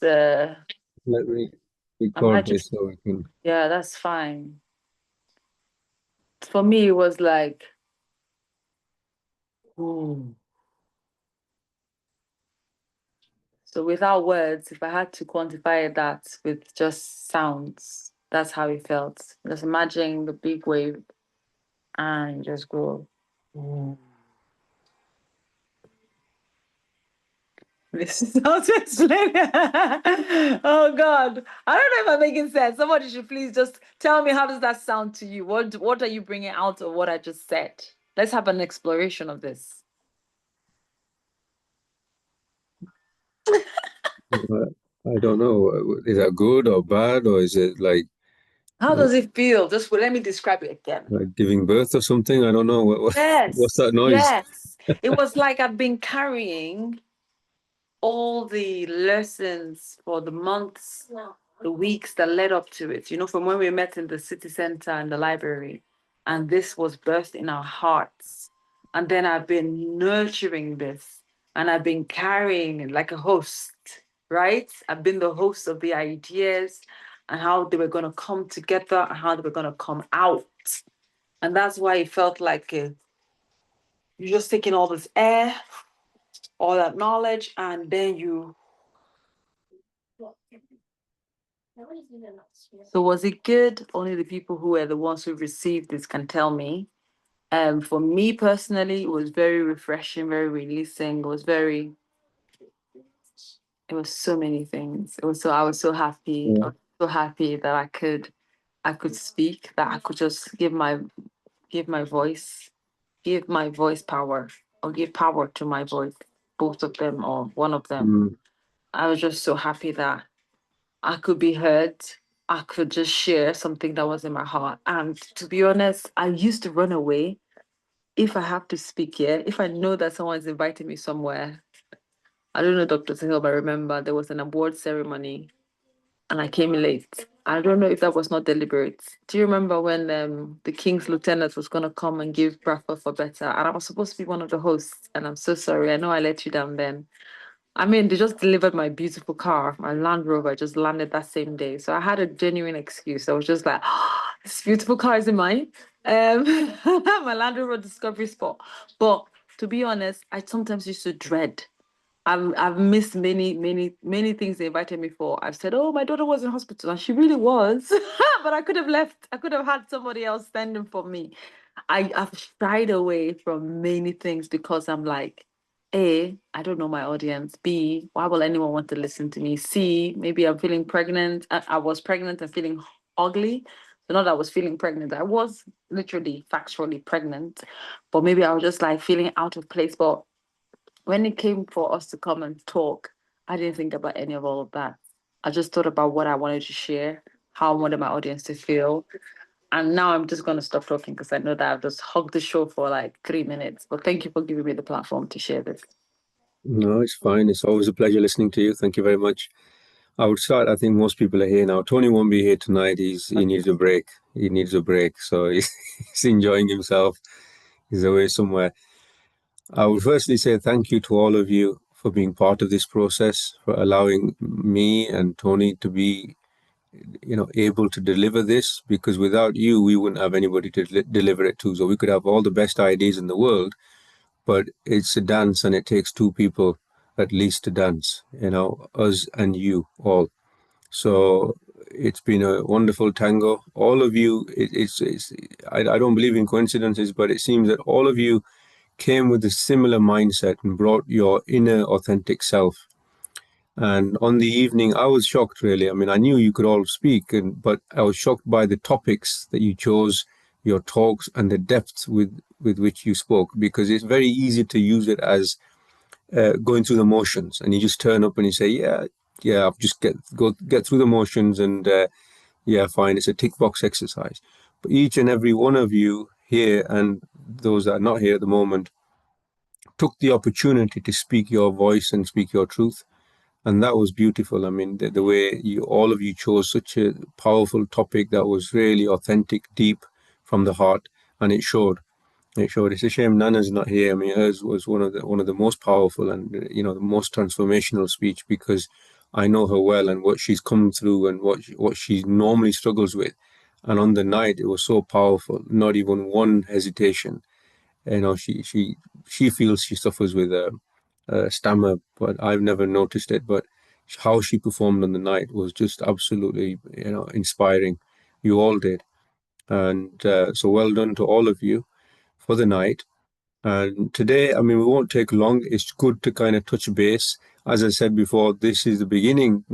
uh, Let me I might record just, this so we can. yeah, that's fine. For me, it was like, ooh. So without words, if I had to quantify that with just sounds, that's how it felt. Just imagine the big wave and just go. "Ooh." This is how to explain it. Oh God. I don't know if I'm making sense. Somebody should please just tell me, how does that sound to you? What are you bringing out of what I just said? Let's have an exploration of this. I don't know. Is that good or bad, or is it How uh, does it feel? Just let me describe it again. like giving birth or something? I don't know. What's Yes, that noise? yes. It was like I've been carrying all the lessons for the months, the weeks that led up to it, from when we met in the city center and the library. And this was birthed in our hearts. And then I've been nurturing this and I've been carrying it like a host, right? I've been the host of the ideas and how they were going to come together and how they were going to come out. And that's why it felt like you're just taking all this air, all that knowledge, and then you. So was it good? Only the people who were the ones who received this can tell me. For me personally, it was very refreshing, very releasing. It was so many things. I was so happy. I Yeah. was so happy that I could speak, that I could just give my voice, give my voice power, or give power to my voice, both of them or one of them. Mm. I was just so happy that I could be heard. I could just share something that was in my heart. And to be honest, I used to run away if I have to speak here. If I know that someone's inviting me somewhere, I don't know, Dr. Sahil, but I remember there was an award ceremony and I came late. I don't know if that was not deliberate. Do you remember when the King's Lieutenant was going to come and give breakfast for better? And I was supposed to be one of the hosts. And I'm so sorry. I know I let you down then. I mean, they just delivered my beautiful car, my Land Rover, just landed that same day. So I had a genuine excuse. I was just like, oh, this beautiful car is in mine. My Land Rover Discovery Sport. But to be honest, I sometimes used to dread. I've missed many things they invited me for. I've said, oh, my daughter was in hospital, and she really was. But I could have left. I could have had somebody else standing for me. I've shied away from many things because I'm like, A, I don't know my audience. B, why will anyone want to listen to me? C, maybe I'm feeling pregnant. I was pregnant and feeling ugly. So not that I was feeling pregnant. I was literally factually pregnant, but maybe I was just like feeling out of place. But when it came for us to come and talk, I didn't think about any of all of that. I just thought about what I wanted to share, how I wanted my audience to feel. And now I'm just going to stop talking because I know that I've just hugged the show for like 3 minutes. But thank you for giving me the platform to share this. No, it's fine. It's always a pleasure listening to you. Thank you very much. I would start. I think most people are here now. Tony won't be here tonight. He needs a break. He needs a break. So he's enjoying himself. He's away somewhere. I would firstly say thank you to all of you for being part of this process, for allowing me and Tony to be, able to deliver this, because without you, we wouldn't have anybody to deliver it to. So we could have all the best ideas in the world, but it's a dance and it takes two people at least to dance, us and you all. So it's been a wonderful tango. All of you, I don't believe in coincidences, but it seems that all of you came with a similar mindset and brought your inner authentic self. And on the evening, I was shocked, really. I mean, I knew you could all speak, but I was shocked by the topics that you chose, your talks, and the depth with which you spoke, because it's very easy to use it as going through the motions, and you just turn up and you say, yeah, I'll just get through the motions, and yeah, fine, it's a tick box exercise. But each and every one of you here, and those that are not here at the moment, took the opportunity to speak your voice and speak your truth. And that was beautiful. I mean, the way all of you chose such a powerful topic that was really authentic, deep from the heart, and it showed. It showed. It's a shame Nana's not here. I mean, hers was one of the most powerful and the most transformational speech, because I know her well and what she's come through and what she normally struggles with. And on the night, it was so powerful. Not even one hesitation. You know, she feels she suffers with a stammer, but I've never noticed it. But how she performed on the night was just absolutely, you know, inspiring. You all did, and so well done to all of you for the night. And today, I mean, we won't take long. It's good to kind of touch base. As I said before, this is the beginning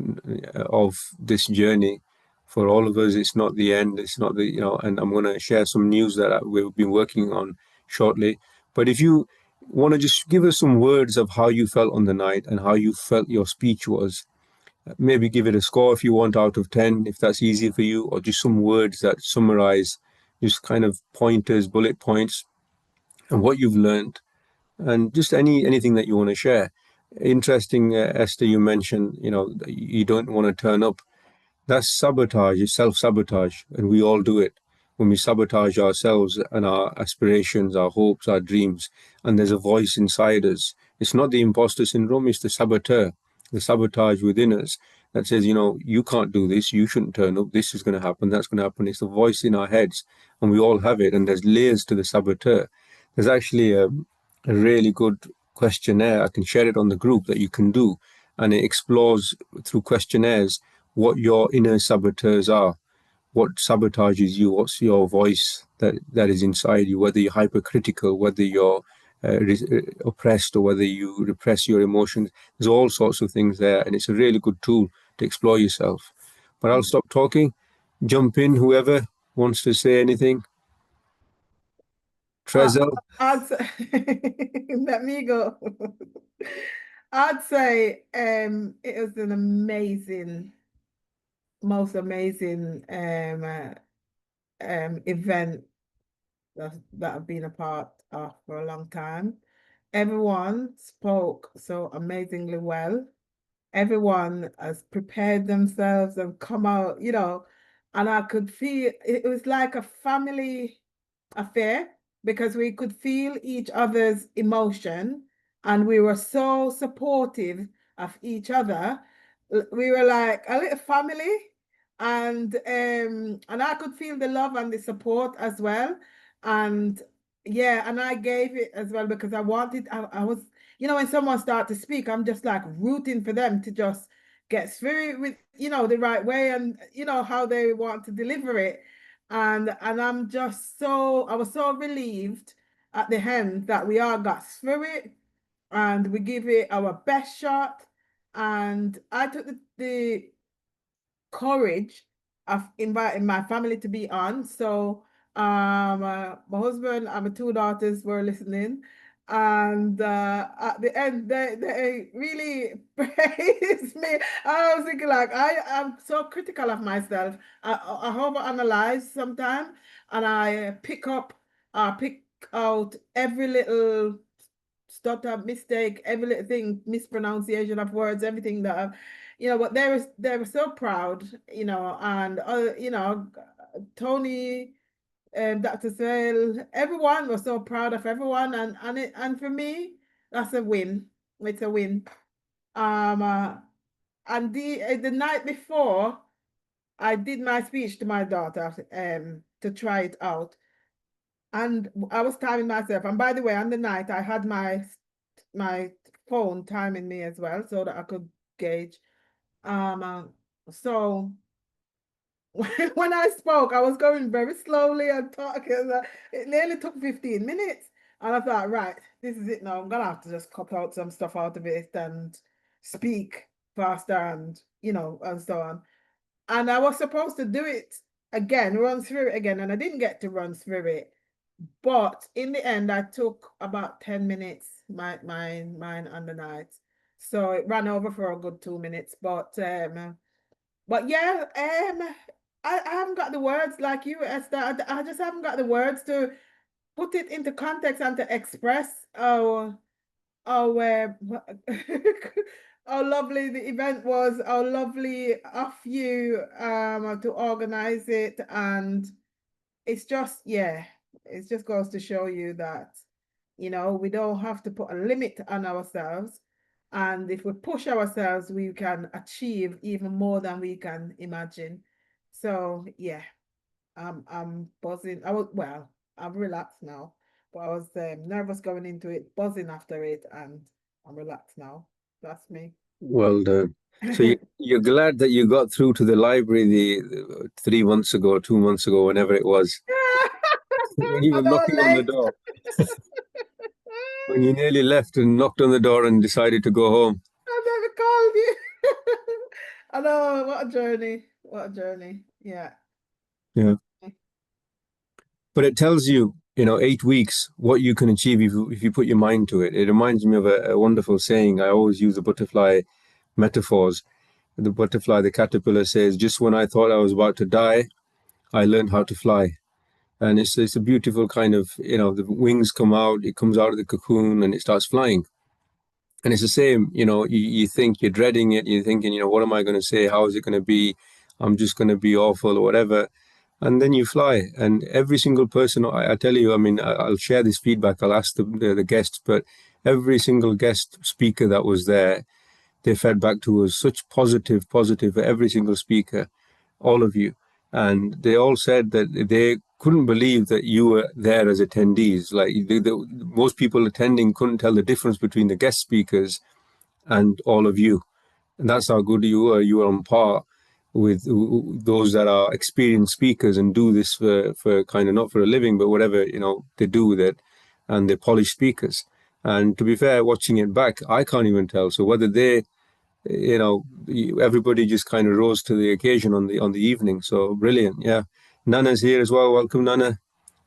of this journey for all of us. It's not the end. It's not the, you know, and I'm going to share some news that we've been working on shortly. But if you want to just give us some words of how you felt on the night and how you felt your speech was, maybe give it a score if you want out of 10, if that's easy for you, or just some words that summarize, just kind of pointers, bullet points, and what you've learned and just anything that you want to share. Interesting, Esther, you mentioned, you know, you don't want to turn up. That's sabotage, it's self-sabotage, and we all do it when we sabotage ourselves and our aspirations, our hopes, our dreams, and there's a voice inside us. It's not the imposter syndrome, it's the saboteur, the sabotage within us that says, you know, you can't do this, you shouldn't turn up, this is going to happen, that's going to happen. It's the voice in our heads, and we all have it, and there's layers to the saboteur. There's actually a really good questionnaire. I can share it on the group that you can do, and it explores through questionnaires what your inner saboteurs are, what sabotages you, what's your voice that is inside you, whether you're hypercritical, whether you're oppressed, or whether you repress your emotions. There's all sorts of things there, and it's a really good tool to explore yourself. But I'll stop talking. Jump in, whoever wants to say anything. Trezor. I'd say, let me go. I'd say it was an amazing, most amazing event that I've been a part of for a long time. Everyone spoke so amazingly well. Everyone has prepared themselves and come out, you know, and I could feel it was like a family affair because we could feel each other's emotion and we were so supportive of each other. We were like a little family, and I could feel the love and the support as well. And yeah, and I gave it as well because I wanted, I was, you know, when someone start to speak, I'm just like rooting for them to just get through it with, you know, the right way and, you know, how they want to deliver it. And I'm just so, I was so relieved at the end that we all got through it and we give it our best shot. And I took the courage of inviting my family to be on. So my husband and my two daughters were listening. And at the end, they really praised me. I was thinking, like, I am so critical of myself. I overanalyze sometimes, and I pick out every little stutter, mistake, every little thing, mispronunciation of words, everything that I've, you know, but they were so proud, you know, and you know, Tony and Dr. Sale, everyone was so proud of everyone, and for me, that's a win. It's a win. Um, uh, and the night before, I did my speech to my daughter, to try it out, and I was timing myself. And by the way, on the night, I had my phone timing me as well, so that I could gauge. So when I spoke, I was going very slowly and talking. It nearly took 15 minutes. And I thought, right, this is it now. I'm gonna have to just cut out some stuff out of it and speak faster and, you know, and so on. And I was supposed to do it again, run through it again, and I didn't get to run through it. But in the end, I took about 10 minutes, mine on the night. So it ran over for a good 2 minutes. But yeah, I haven't got the words like you, Esther. I just haven't got the words to put it into context and to express how how lovely the event was, how lovely of you to organize it, and it's just, yeah, it just goes to show you that, you know, we don't have to put a limit on ourselves. And if we push ourselves, we can achieve even more than we can imagine. So yeah, I'm buzzing. I'm relaxed now, but I was nervous going into it, buzzing after it, and I'm relaxed now. That's me. Well done. So you're glad that you got through to the library the 3 months ago, 2 months ago, whenever it was, when you I were know knocking on the late. door, when you nearly left and knocked on the door and decided to go home. I never called you. I know, what a journey. What a journey. Yeah. Yeah. But it tells you, 8 weeks, what you can achieve if you put your mind to it. It reminds me of a wonderful saying. I always use the butterfly metaphors. The butterfly, the caterpillar says, just when I thought I was about to die, I learned how to fly. And it's a beautiful kind of, the wings come out, it comes out of the cocoon and it starts flying. And it's the same, you think you're dreading it, you're thinking, what am I going to say? How is it going to be? I'm just going to be awful or whatever. And then you fly. And every single person, I tell you, I mean, I'll share this feedback, I'll ask the guests, but every single guest speaker that was there, they fed back to us such positive, every single speaker, all of you. And they all said that they couldn't believe that you were there as attendees. Like most people attending couldn't tell the difference between the guest speakers and all of you. And that's how good you were. You were on par with those that are experienced speakers and do this for kind of not for a living, but whatever, they do with it. And they're polished speakers. And to be fair, watching it back, I can't even tell. So whether they, everybody just kind of rose to the occasion on the evening. So brilliant. Yeah. Nana's here as well. Welcome, Nana.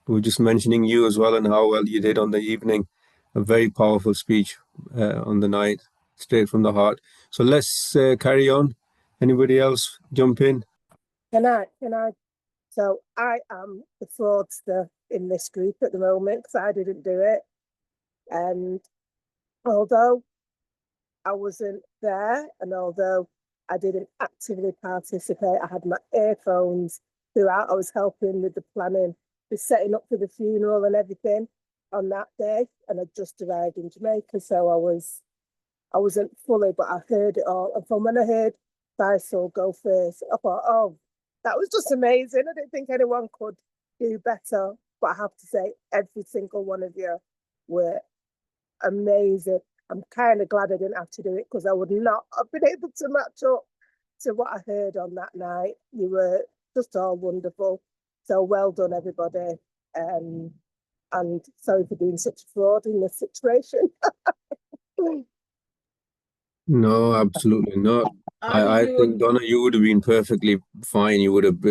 We were just mentioning you as well and how well you did on the evening. A very powerful speech on the night, straight from the heart. So let's carry on. Anybody else jump in? Can I? So I am the fraudster in this group at the moment because I didn't do it. And although I wasn't there and although I didn't actively participate, I had my earphones throughout. I was helping with the planning, the setting up for the funeral and everything on that day. And I just arrived in Jamaica, so I wasn't fully, but I heard it all. And from when I heard Faisal go first, I thought, oh, that was just amazing. I didn't think anyone could do better. But I have to say, every single one of you were amazing. I'm kind of glad I didn't have to do it because I would not have been able to match up to what I heard on that night. You were just all wonderful. So well done, everybody. And sorry for being such a fraud in this situation. No, absolutely not. I think, Donna, you would have been perfectly fine. You would have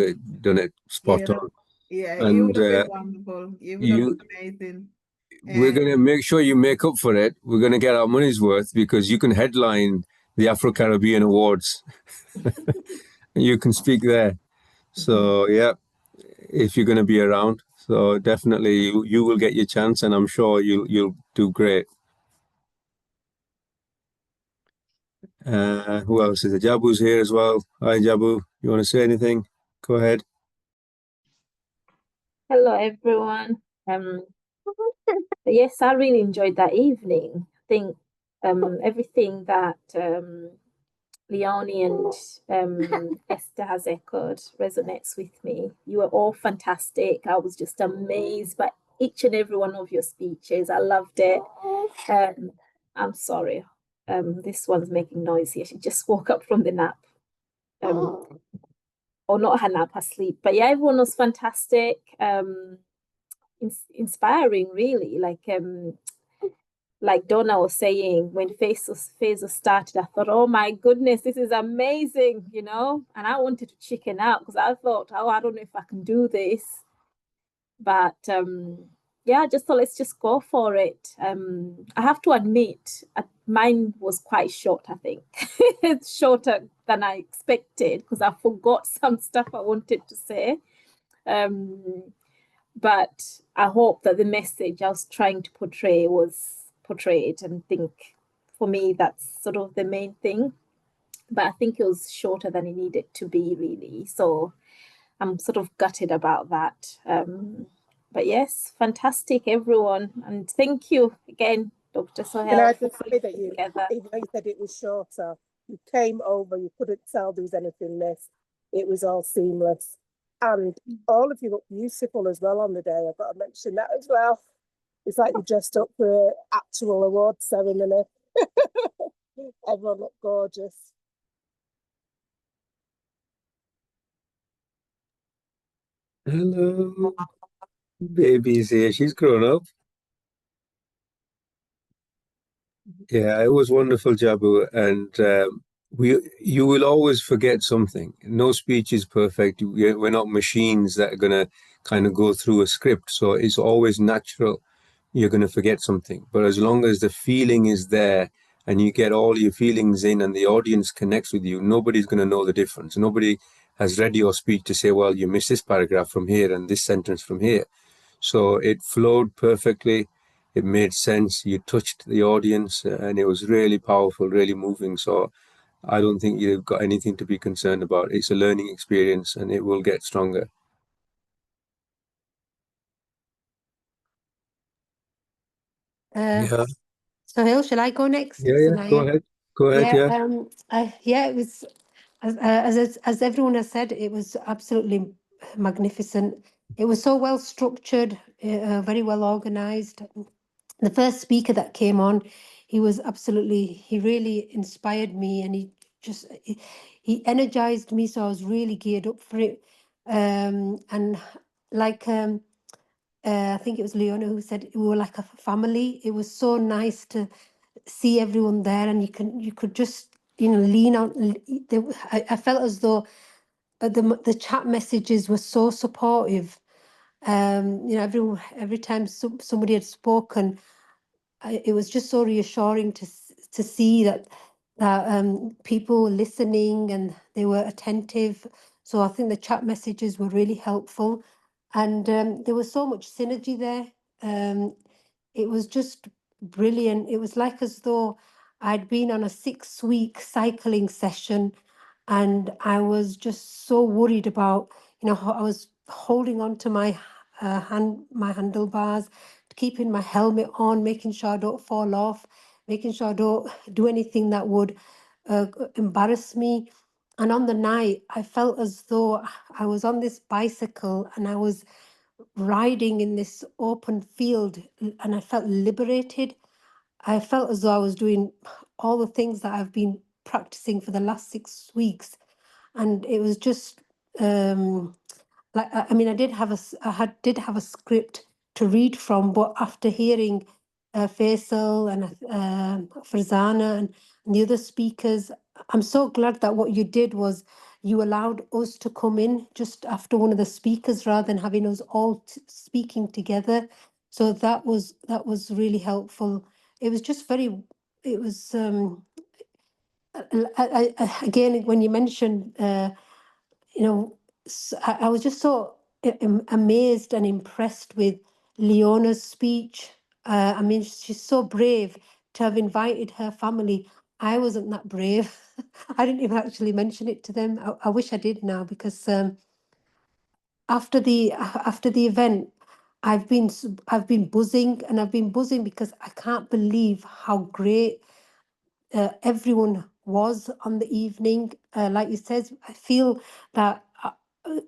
done it spot on. Yeah, you would have been wonderful. You would have been amazing. We're going to make sure you make up for it. We're going to get our money's worth because you can headline the Afro-Caribbean Awards. You can speak there. So, yeah, if you're going to be around. So definitely you will get your chance and I'm sure you'll do great. Who else is there? Jabu's here as well. Hi, Jabu. You want to say anything? Go ahead. Hello, everyone. Yes, I really enjoyed that evening. I think everything that Leonie and Esther has echoed resonates with me. You were all fantastic. I was just amazed by each and every one of your speeches. I loved it. I'm sorry. This one's making noise here. She just woke up from the nap. Or not her nap, her sleep. But yeah, everyone was fantastic. Inspiring, really. Like Donna was saying, when Faisal started, I thought, oh my goodness, this is amazing, and I wanted to chicken out because I thought, oh, I don't know if I can do this. But yeah, I just thought, let's just go for it. I have to admit, mine was quite short, I think. It's shorter than I expected because I forgot some stuff I wanted to say. But I hope that the message I was trying to portray was portrayed, and think for me that's sort of the main thing. But I think it was shorter than it needed to be, really. So I'm sort of gutted about that. But yes, fantastic, everyone. And thank you again, Dr. Can I Sohail, for just say putting that it you, together. even though you said it was shorter, you came over, you couldn't tell there was anything missed. It was all seamless. And all of you look beautiful as well on the day. I've got to mention that as well. It's like you dressed up for an actual award ceremony. Everyone looked gorgeous. Hello. Baby's here. She's grown up. Yeah, it was wonderful, Jabu. And you will always forget something. No speech is perfect. We're not machines that are going to kind of go through a script. So it's always natural. You're going to forget something. But as long as the feeling is there and you get all your feelings in and the audience connects with you, nobody's going to know the difference. Nobody has read your speech to say, well, you missed this paragraph from here and this sentence from here. So it flowed perfectly. It made sense. You touched the audience and it was really powerful, really moving. So I don't think you've got anything to be concerned about. It's a learning experience and it will get stronger. Yeah. Sohail, shall I go next? Yeah, yeah. Go Sanaya? ahead. Go ahead. Yeah. Yeah, it was as everyone has said, it was absolutely magnificent. It was so well structured, very well organized. The first speaker that came on, he really inspired me, and he energized me, so I was really geared up for it. And like I think it was Leona who said we were like a family. It was so nice to see everyone there, and you could just lean on. I felt as though the chat messages were so supportive. Every time somebody had spoken, it was just so reassuring to see that people were listening and they were attentive. So I think the chat messages were really helpful, and there was so much synergy there. It was just brilliant. It was like as though I'd been on a 6-week cycling session, and I was just so worried about, how I was holding on to my handlebars, keeping my helmet on, making sure I don't fall off, making sure I don't do anything that would embarrass me. And on the night, I felt as though I was on this bicycle and I was riding in this open field, and I felt liberated. I felt as though I was doing all the things that I've been practicing for the last 6 weeks. And it was just like, I mean, I did have a script to read from, but after hearing Faisal and Farzana and the other speakers, I'm so glad that what you did was you allowed us to come in just after one of the speakers rather than having us all speaking together. So that was really helpful. It was just very, it was again, when you mentioned I was just so amazed and impressed with Leona's speech. I mean, she's so brave to have invited her family. I wasn't that brave. I didn't even actually mention it to them. I wish I did now, because after the event, I've been buzzing, and I've been buzzing because I can't believe how great everyone was on the evening. Like you said, I feel that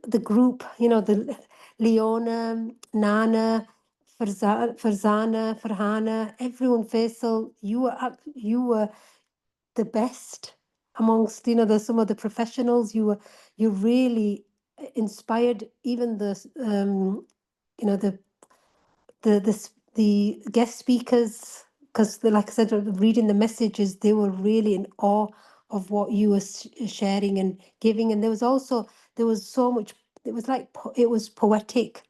the group, the Leona, Nana, Farzana, Farhana, everyone, Faisal, you were the best amongst some of the professionals. You really inspired even the guest speakers, because like I said, reading the messages, they were really in awe of what you were sharing and giving. And there was so much, it was like it was poetic,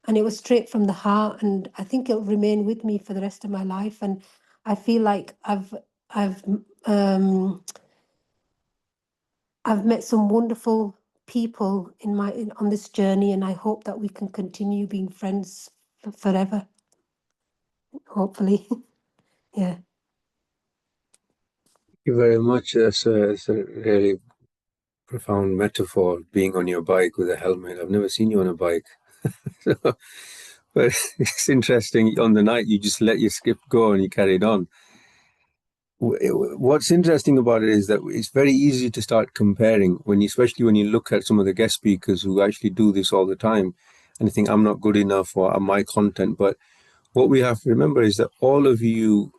and it was straight from the heart, and I think it'll remain with me for the rest of my life. And I feel like I've met some wonderful people on this journey, and I hope that we can continue being friends forever, hopefully. Yeah. Thank you very much. That's a really profound metaphor, being on your bike with a helmet. I've never seen you on a bike. But it's interesting, on the night, you just let your script go and you carried on. What's interesting about it is that it's very easy to start comparing when you, especially when you look at some of the guest speakers who actually do this all the time and you think, I'm not good enough or my content. But what we have to remember is that all of you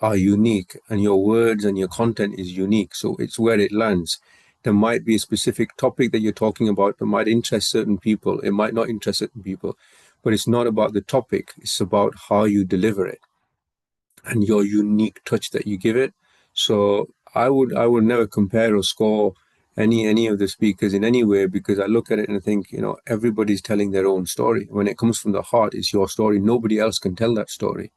are unique and your words and your content is unique. So it's where it lands. There might be a specific topic that you're talking about that might interest certain people. It might not interest certain people, but it's not about the topic. It's about how you deliver it and your unique touch that you give it. So I would never compare or score any of the speakers in any way, because I look at it and I think, you know, everybody's telling their own story. When it comes from the heart, it's your story. Nobody else can tell that story.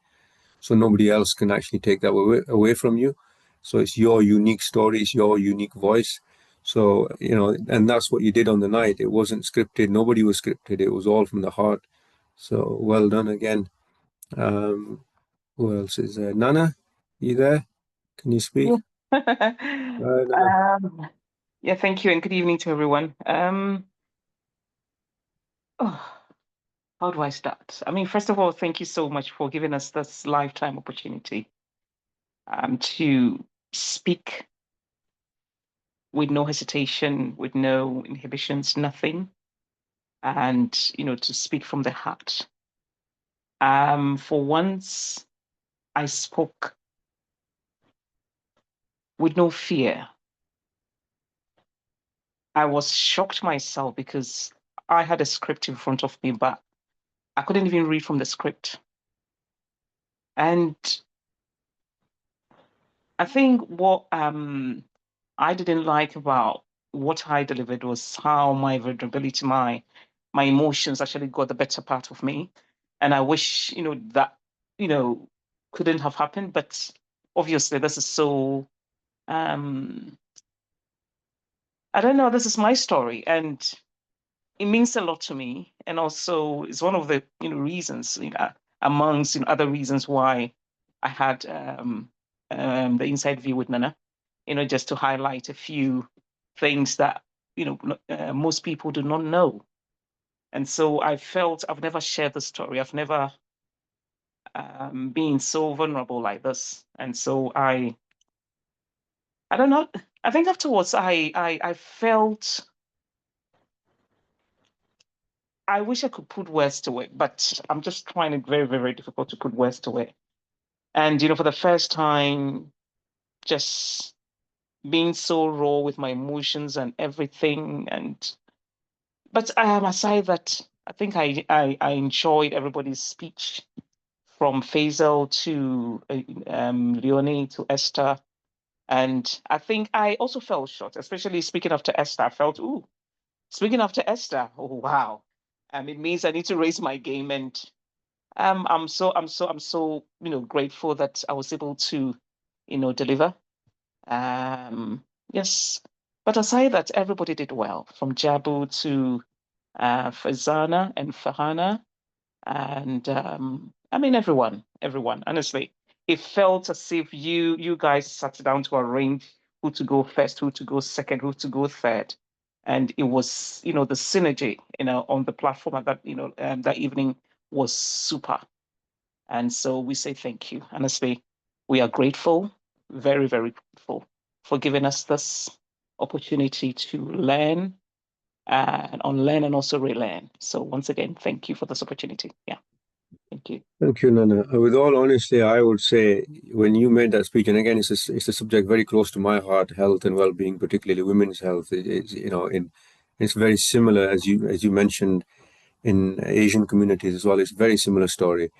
So nobody else can actually take that away from you. So it's your unique story, it's your unique voice. So, you know, and that's what you did on the night. It wasn't scripted. Nobody was scripted. It was all from the heart. So well done again. Who else is there? Nana, you there? Can you speak? Nana. Yeah, thank you, and good evening to everyone. How do I start? I mean, first of all, thank you so much for giving us this lifetime opportunity to speak with no hesitation, with no inhibitions, nothing, and, you know, to speak from the heart. For once, I spoke with no fear. I was shocked myself because I had a script in front of me, but I couldn't even read from the script. And I think what I didn't like about what I delivered was how my vulnerability, my emotions actually got the better part of me. And I wish, you know, that, you know, couldn't have happened. But obviously this is so, I don't know, this is my story and it means a lot to me. And also it's one of the, you know, reasons, you know, amongst, you know, other reasons why I had the Inside View with Nana, you know, just to highlight a few things that, you know, most people do not know. And so I felt I've never shared the story. I've never been so vulnerable like this. And so I don't know. I think afterwards I felt, I wish I could put words to it, but I'm just finding it very, very, very difficult to put words to it. And, you know, for the first time, just being so raw with my emotions and everything. But aside that, I think I enjoyed everybody's speech, from Faisal to Leonie to Esther. And I think I also fell short, especially speaking after Esther. I felt, ooh, speaking after Esther, oh wow. It means I need to raise my game. And I'm so, you know, grateful that I was able to, you know, deliver. Yes. But aside that, everybody did well, from Jabu to Fazana and Farhana. And I mean, everyone, honestly. It felt as if you guys sat down to arrange who to go first, who to go second, who to go third. And it was, you know, the synergy, you know, on the platform at that, you know, that evening was super. And so we say thank you. Honestly, we are grateful, very, very grateful for giving us this opportunity to learn and unlearn and also relearn. So once again, thank you for this opportunity. Yeah, thank you. Thank you, Nana. With all honesty, I would say when you made that speech, and again, it's a subject very close to my heart, health and well-being, particularly women's health. It's, you know, it's very similar as you mentioned in Asian communities as well. It's a very similar story,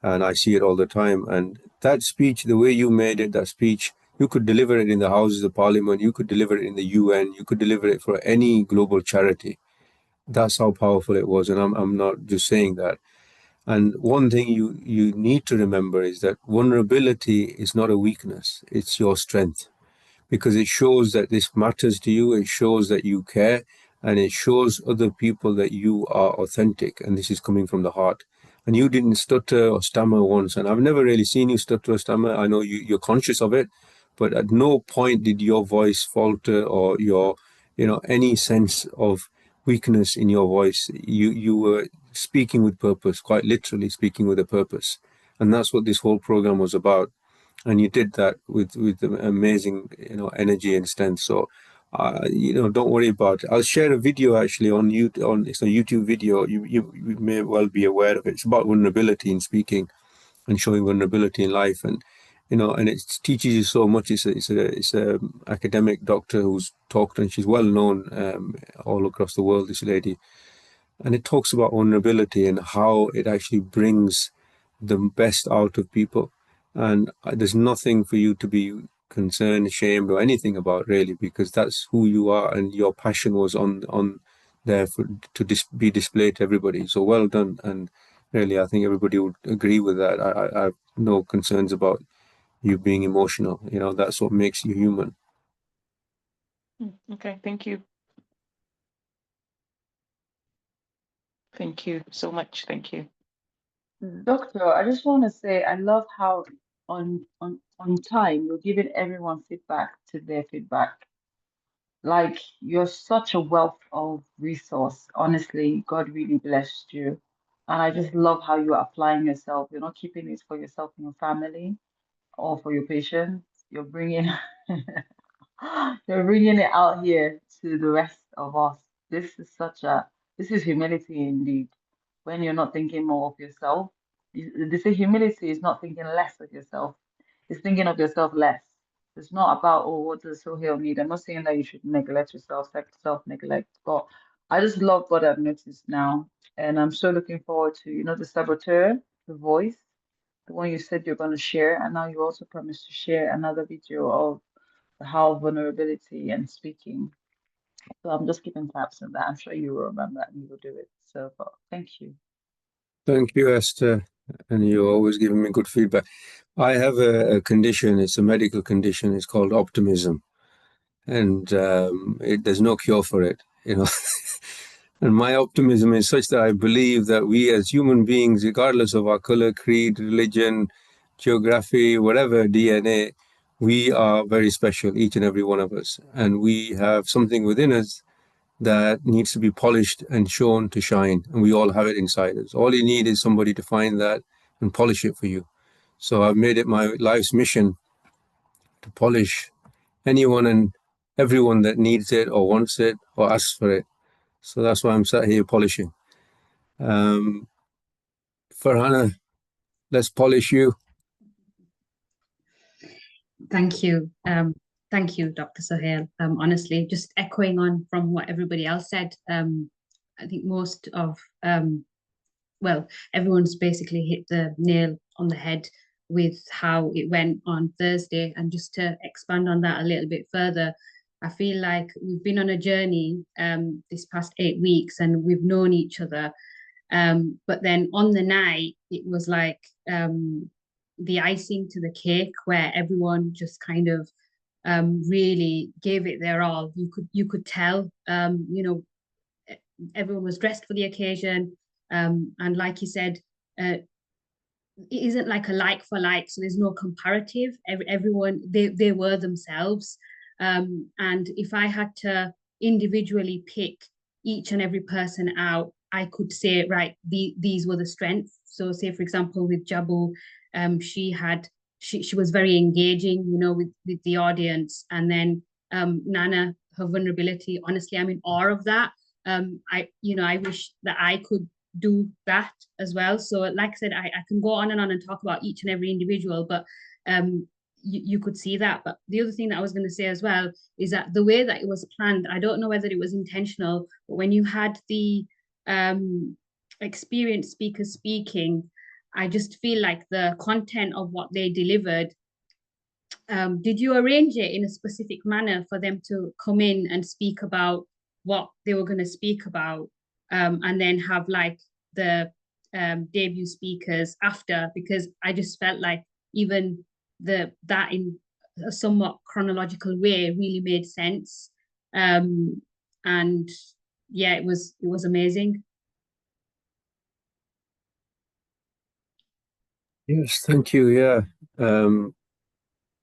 and I see it all the time. And that speech, the way you made it, that speech, you could deliver it in the Houses of Parliament, you could deliver it in the UN, you could deliver it for any global charity. That's how powerful it was, and I'm not just saying that. And one thing you need to remember is that vulnerability is not a weakness, it's your strength, because it shows that this matters to you, it shows that you care, and it shows other people that you are authentic and this is coming from the heart. And you didn't stutter or stammer once, and I've never really seen you stutter or stammer. I know you're conscious of it, but at no point did your voice falter or your, you know, any sense of weakness in your voice. You were speaking with purpose, quite literally speaking with a purpose, and that's what this whole program was about. And you did that with amazing, energy and strength. So, don't worry about it. I'll share a video actually on YouTube. It's a YouTube video. You may well be aware of it. It's about vulnerability in speaking and showing vulnerability in life, and and it teaches you so much. It's a academic doctor who's talked, and she's well known all across the world, this lady, and it talks about vulnerability and how it actually brings the best out of people. And there's nothing for you to be concerned, ashamed, or anything about, really, because that's who you are, and your passion was on there to be displayed to everybody. So well done, and really, I think everybody would agree with that. I have no concerns about you being emotional. That's what makes you human. Okay, thank you. Thank you so much. Thank you. Doctor, I just want to say I love how on time you're giving everyone feedback to their feedback. Like you're such a wealth of resource. Honestly, God really blessed you. And I just love how you're applying yourself. You're not keeping it for yourself and your family or for your patients. You're bringing you're bringing it out here to the rest of us. This is humility indeed. When you're not thinking more of yourself, they say humility is not thinking less of yourself. It's thinking of yourself less. It's not about, oh, what does Sohail need? I'm not saying that you should neglect yourself, self-neglect, but I just love what I've noticed now. And I'm so looking forward to, the saboteur, the voice, the one you said you're going to share. And now you also promised to share another video of how vulnerability and speaking. So I'm just keeping tabs on that. I'm sure you will remember and you will do it. So but thank you. Thank you, Esther. And you're always giving me good feedback. I have a condition. It's a medical condition. It's called optimism. And there's no cure for it, And my optimism is such that I believe that we as human beings, regardless of our color, creed, religion, geography, whatever, DNA, we are very special, each and every one of us. And we have something within us that needs to be polished and shown to shine. And we all have it inside us. All you need is somebody to find that and polish it for you. So I've made it my life's mission to polish anyone and everyone that needs it or wants it or asks for it. So that's why I'm sat here polishing. Farhana, let's polish you. Thank you. Thank you, Dr. Sohail. Honestly, just echoing on from what everybody else said, I think most of, everyone's basically hit the nail on the head with how it went on Thursday. And just to expand on that a little bit further, I feel like we've been on a journey this past 8 weeks and we've known each other. But then on the night, it was like the icing to the cake where everyone just kind of really gave it their all. You could tell, everyone was dressed for the occasion. And like you said, it isn't like a like for like, so there's no comparative. Everyone, they were themselves. And if I had to individually pick each and every person out, I could say, right, these were the strengths. So say, for example, with Jabu, she was very engaging, with the audience. And then Nana, her vulnerability, honestly, I'm in awe of that. I wish that I could do that as well. So like I said, I can go on and talk about each and every individual, but you could see that. But the other thing that I was going to say as well is that the way that it was planned, I don't know whether it was intentional, but when you had the experienced speakers speaking, I just feel like the content of what they delivered, did you arrange it in a specific manner for them to come in and speak about what they were going to speak about, and then have like the debut speakers after? Because I just felt like even that in a somewhat chronological way really made sense. And yeah, it was amazing. Yes, thank you. Yeah.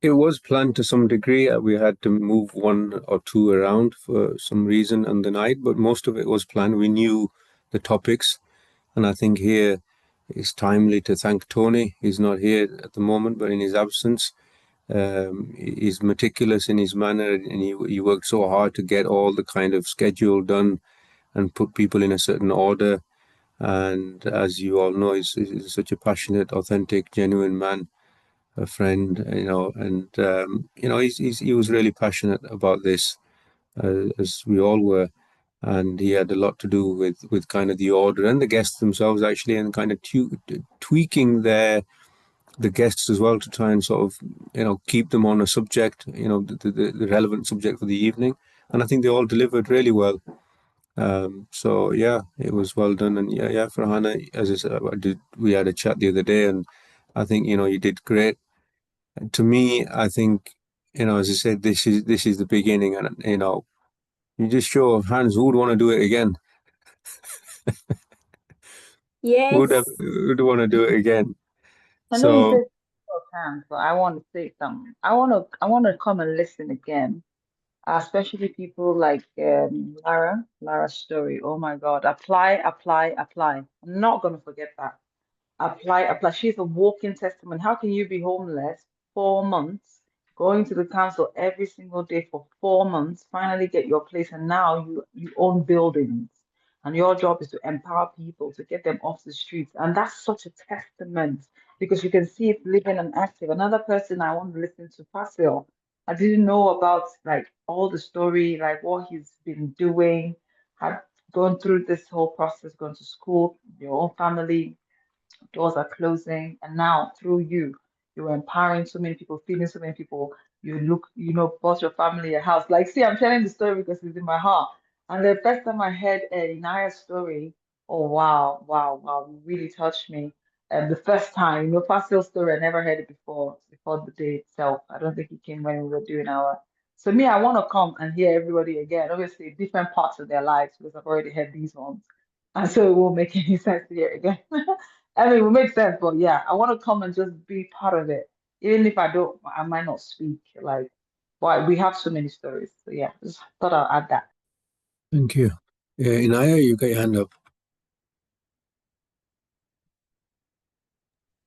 It was planned to some degree. We had to move one or two around for some reason on the night, but most of it was planned. We knew the topics, and I think here it's timely to thank Tony. He's not here at the moment, but in his absence, he's meticulous in his manner, and he worked so hard to get all the kind of schedule done and put people in a certain order. And as you all know, he's such a passionate, authentic, genuine man, a friend, and he was really passionate about this, as we all were, and he had a lot to do with kind of the order and the guests themselves actually, and kind of tweaking the guests as well to try and sort of keep them on a subject, the relevant subject for the evening, and I think they all delivered really well. So yeah, it was well done, and yeah, Farhana, as I said, we had a chat the other day, and I think you did great. To me, I think, as I said, this is the beginning, and you just show of hands who would want to do it again. Who Yes. would want to do it again? I know you So said your hands, but I want to say something. I want to come and listen again, especially people like Lara's story. Oh my God, apply, apply, apply. I'm not gonna forget that. Apply, apply. She's a walking testament. How can you be homeless 4 months, going to the council every single day for 4 months, finally get your place, and now you own buildings, and your job is to empower people to get them off the streets, and that's such a testament because you can see it living and active. Another person I want to listen to, Fasil. I didn't know about like all the story, like what he's been doing, had gone through this whole process, going to school, your own family doors are closing, and now through you, you're empowering so many people, feeding so many people. Bought your family a house. Like, see, I'm telling the story because it's in my heart. And the first time I heard Inaya's story, oh wow, wow, wow, it really touched me. And the first time, Fasil's story, I never heard it before the day itself. I don't think it came when we were doing our. So me, I want to come and hear everybody again. Obviously, different parts of their lives because I've already heard these ones, and so it won't make any sense to hear it again. I mean, it will make sense, but yeah, I want to come and just be part of it. Even if I might not speak. Like, but we have so many stories. So yeah, just thought I'll add that. thank you. Inaya, you got your hand up.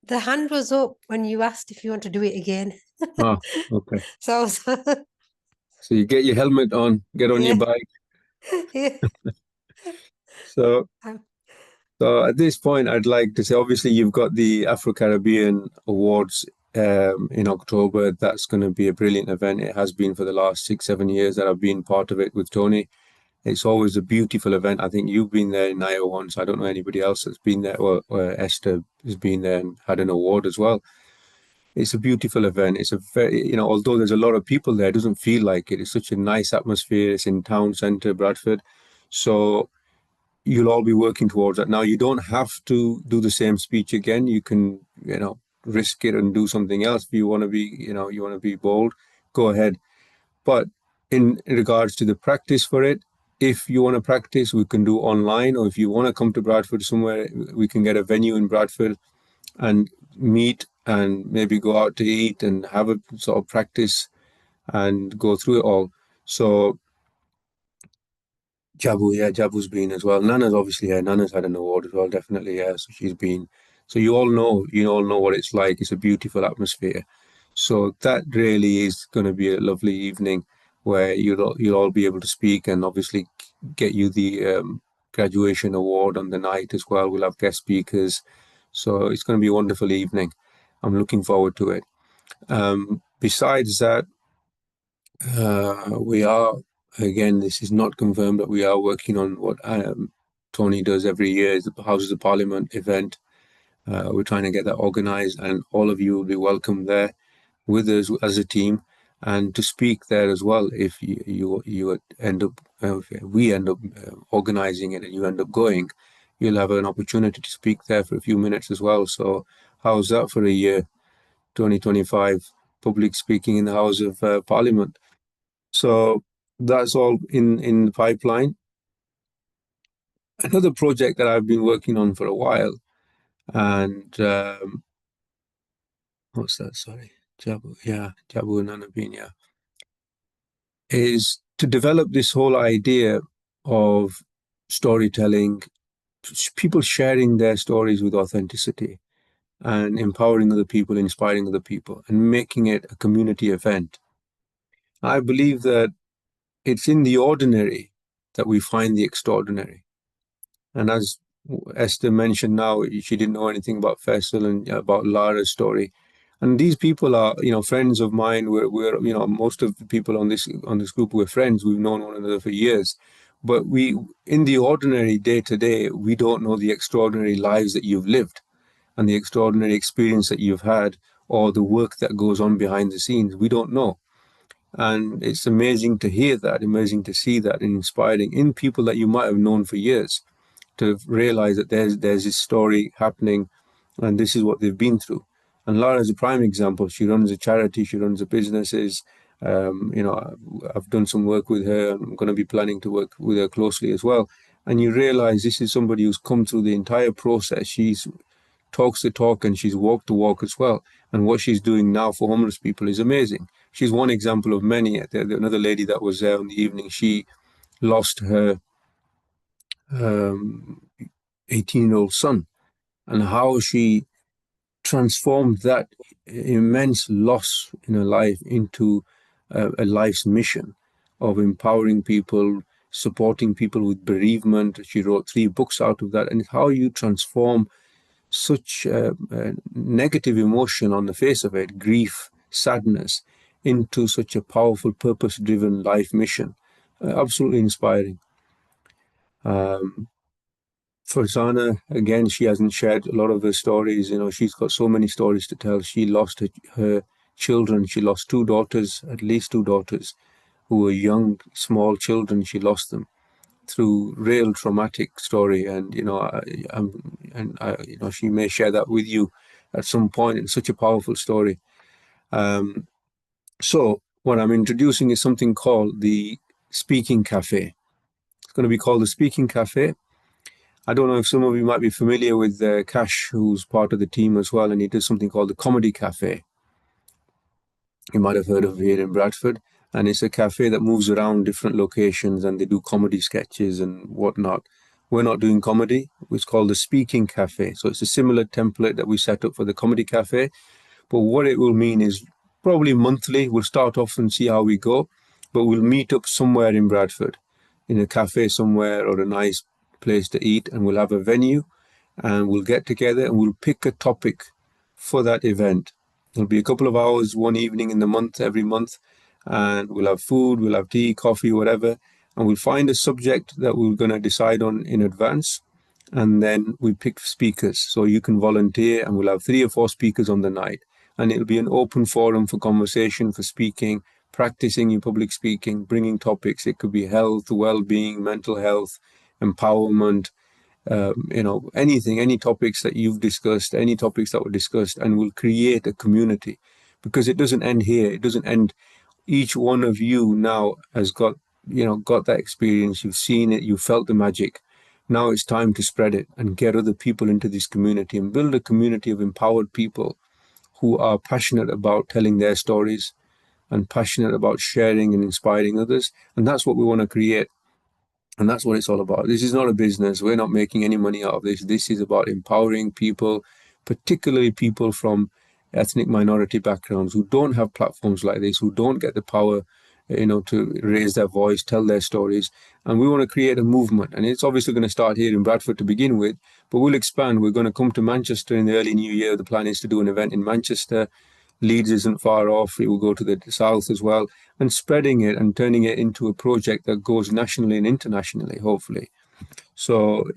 The hand was up when you asked if you want to do it again. Oh, okay. So I was So you get your helmet on, get on your yeah, bike. yeah. So Um, So at this point, I'd like to say, obviously, you've got the Afro-Caribbean Awards in October. That's going to be a brilliant event. It has been for the last 6, 7 years that I've been part of it with Tony. It's always a beautiful event. I think you've been there in Iowa once. I don't know anybody else that's been there, or Esther has been there and had an award as well. It's a beautiful event. It's a very, although there's a lot of people there, it doesn't feel like it. It's such a nice atmosphere. It's in town center, Bradford. So you'll all be working towards that. Now, you don't have to do the same speech again. You can, risk it and do something else. If you want to be, you want to be bold, go ahead. But in regards to the practice for it, if you want to practice, we can do online, or if you want to come to Bradford somewhere, we can get a venue in Bradford and meet and maybe go out to eat and have a sort of practice and go through it all. So Jabu's been as well. Nana's obviously here. Nana's had an award as well, definitely. Yeah, so she's been. So you all know what it's like. It's a beautiful atmosphere. So that really is going to be a lovely evening where you'll all be able to speak, and obviously get you the graduation award on the night as well. We'll have guest speakers. So it's going to be a wonderful evening. I'm looking forward to it. Besides that, we are, again, this is not confirmed, but we are working on what Tony does every year, is the Houses of Parliament event. We're trying to get that organized, and all of you will be welcome there with us as a team, and to speak there as well. If you end up, if we end up organizing it and you end up going, you'll have an opportunity to speak there for a few minutes as well. So how's that for a year? 2025 public speaking in the House of Parliament. So that's all in the pipeline. Another project that I've been working on for a while, and what's that? Sorry, Jabu Nanabin, yeah, is to develop this whole idea of storytelling, people sharing their stories with authenticity and empowering other people, inspiring other people, and making it a community event. I believe that it's in the ordinary that we find the extraordinary. And as Esther mentioned now, she didn't know anything about Faisal and about Lara's story. And these people are, friends of mine. We're most of the people on this group, we're friends. We've known one another for years. But in the ordinary day to day, we don't know the extraordinary lives that you've lived and the extraordinary experience that you've had, or the work that goes on behind the scenes. We don't know. And it's amazing to hear that, amazing to see that, and inspiring in people that you might have known for years, to realize that there's this story happening and this is what they've been through. And Lara is a prime example. She runs a charity, she runs a businesses. I've done some work with her. I'm going to be planning to work with her closely as well. And you realize this is somebody who's come through the entire process. She's talks the talk and she's walked the walk as well. And what she's doing now for homeless people is amazing. She's one example of many. Another lady that was there in the evening, she lost her 18-year-old son, and how she transformed that immense loss in her life into a life's mission of empowering people, supporting people with bereavement. She wrote 3 books out of that, and how you transform such a negative emotion on the face of it, grief, sadness, into such a powerful, purpose-driven life mission. Absolutely inspiring. Farzana, again, she hasn't shared a lot of her stories. She's got so many stories to tell. She lost her children. She lost 2 daughters, at least 2 daughters, who were young, small children. She lost them through real traumatic story. And, she may share that with you at some point. It's such a powerful story. So what I'm introducing is something called the Speaking Cafe. It's going to be called the Speaking Cafe. I don't know if some of you might be familiar with Cash, who's part of the team as well, and he does something called the Comedy Cafe. You might have heard of it here in Bradford, and it's a cafe that moves around different locations, and they do comedy sketches and whatnot. We're not doing comedy. It's called the Speaking Cafe. So it's a similar template that we set up for the Comedy Cafe, but what it will mean is probably monthly. We'll start off and see how we go, but we'll meet up somewhere in Bradford, in a cafe somewhere or a nice place to eat, and we'll have a venue, and we'll get together and we'll pick a topic for that event. It'll be a couple of hours, one evening in the month, every month, and we'll have food, we'll have tea, coffee, whatever, and we'll find a subject that we're going to decide on in advance, and then we pick speakers. So you can volunteer, and we'll have 3 or 4 speakers on the night, and it'll be an open forum for conversation, for speaking, practicing your public speaking, bringing topics. It could be health, well-being, mental health, empowerment, anything, any topics that you've discussed, any topics that were discussed, and we'll create a community, because it doesn't end here. It doesn't end. Each one of you now has got that experience. You've seen it, you've felt the magic. Now it's time to spread it and get other people into this community and build a community of empowered people who are passionate about telling their stories and passionate about sharing and inspiring others. And that's what we want to create. And that's what it's all about. This is not a business. We're not making any money out of this. This is about empowering people, particularly people from ethnic minority backgrounds who don't have platforms like this, who don't get the power, to raise their voice, tell their stories. And we want to create a movement. And it's obviously going to start here in Bradford to begin with, but we'll expand. We're going to come to Manchester in the early new year. The plan is to do an event in Manchester. Leeds isn't far off. It will go to the south as well, and spreading it and turning it into a project that goes nationally and internationally, hopefully. So,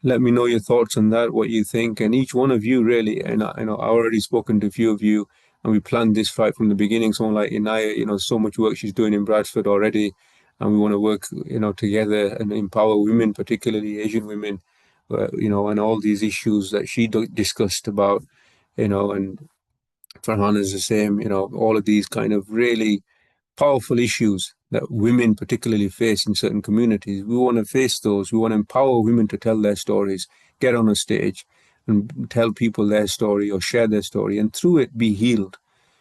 let me know your thoughts on that, what you think. And each one of you really, and I've already spoken to a few of you, and we planned this right from the beginning. Someone like Inaya, so much work she's doing in Bradford already, and we want to work, together and empower women, particularly Asian women, and all these issues that she discussed about, and Farhan is the same, all of these kind of really powerful issues that women particularly face in certain communities. We want to face those. We want to empower women to tell their stories, get on a stage and tell people their story or share their story, and through it be healed.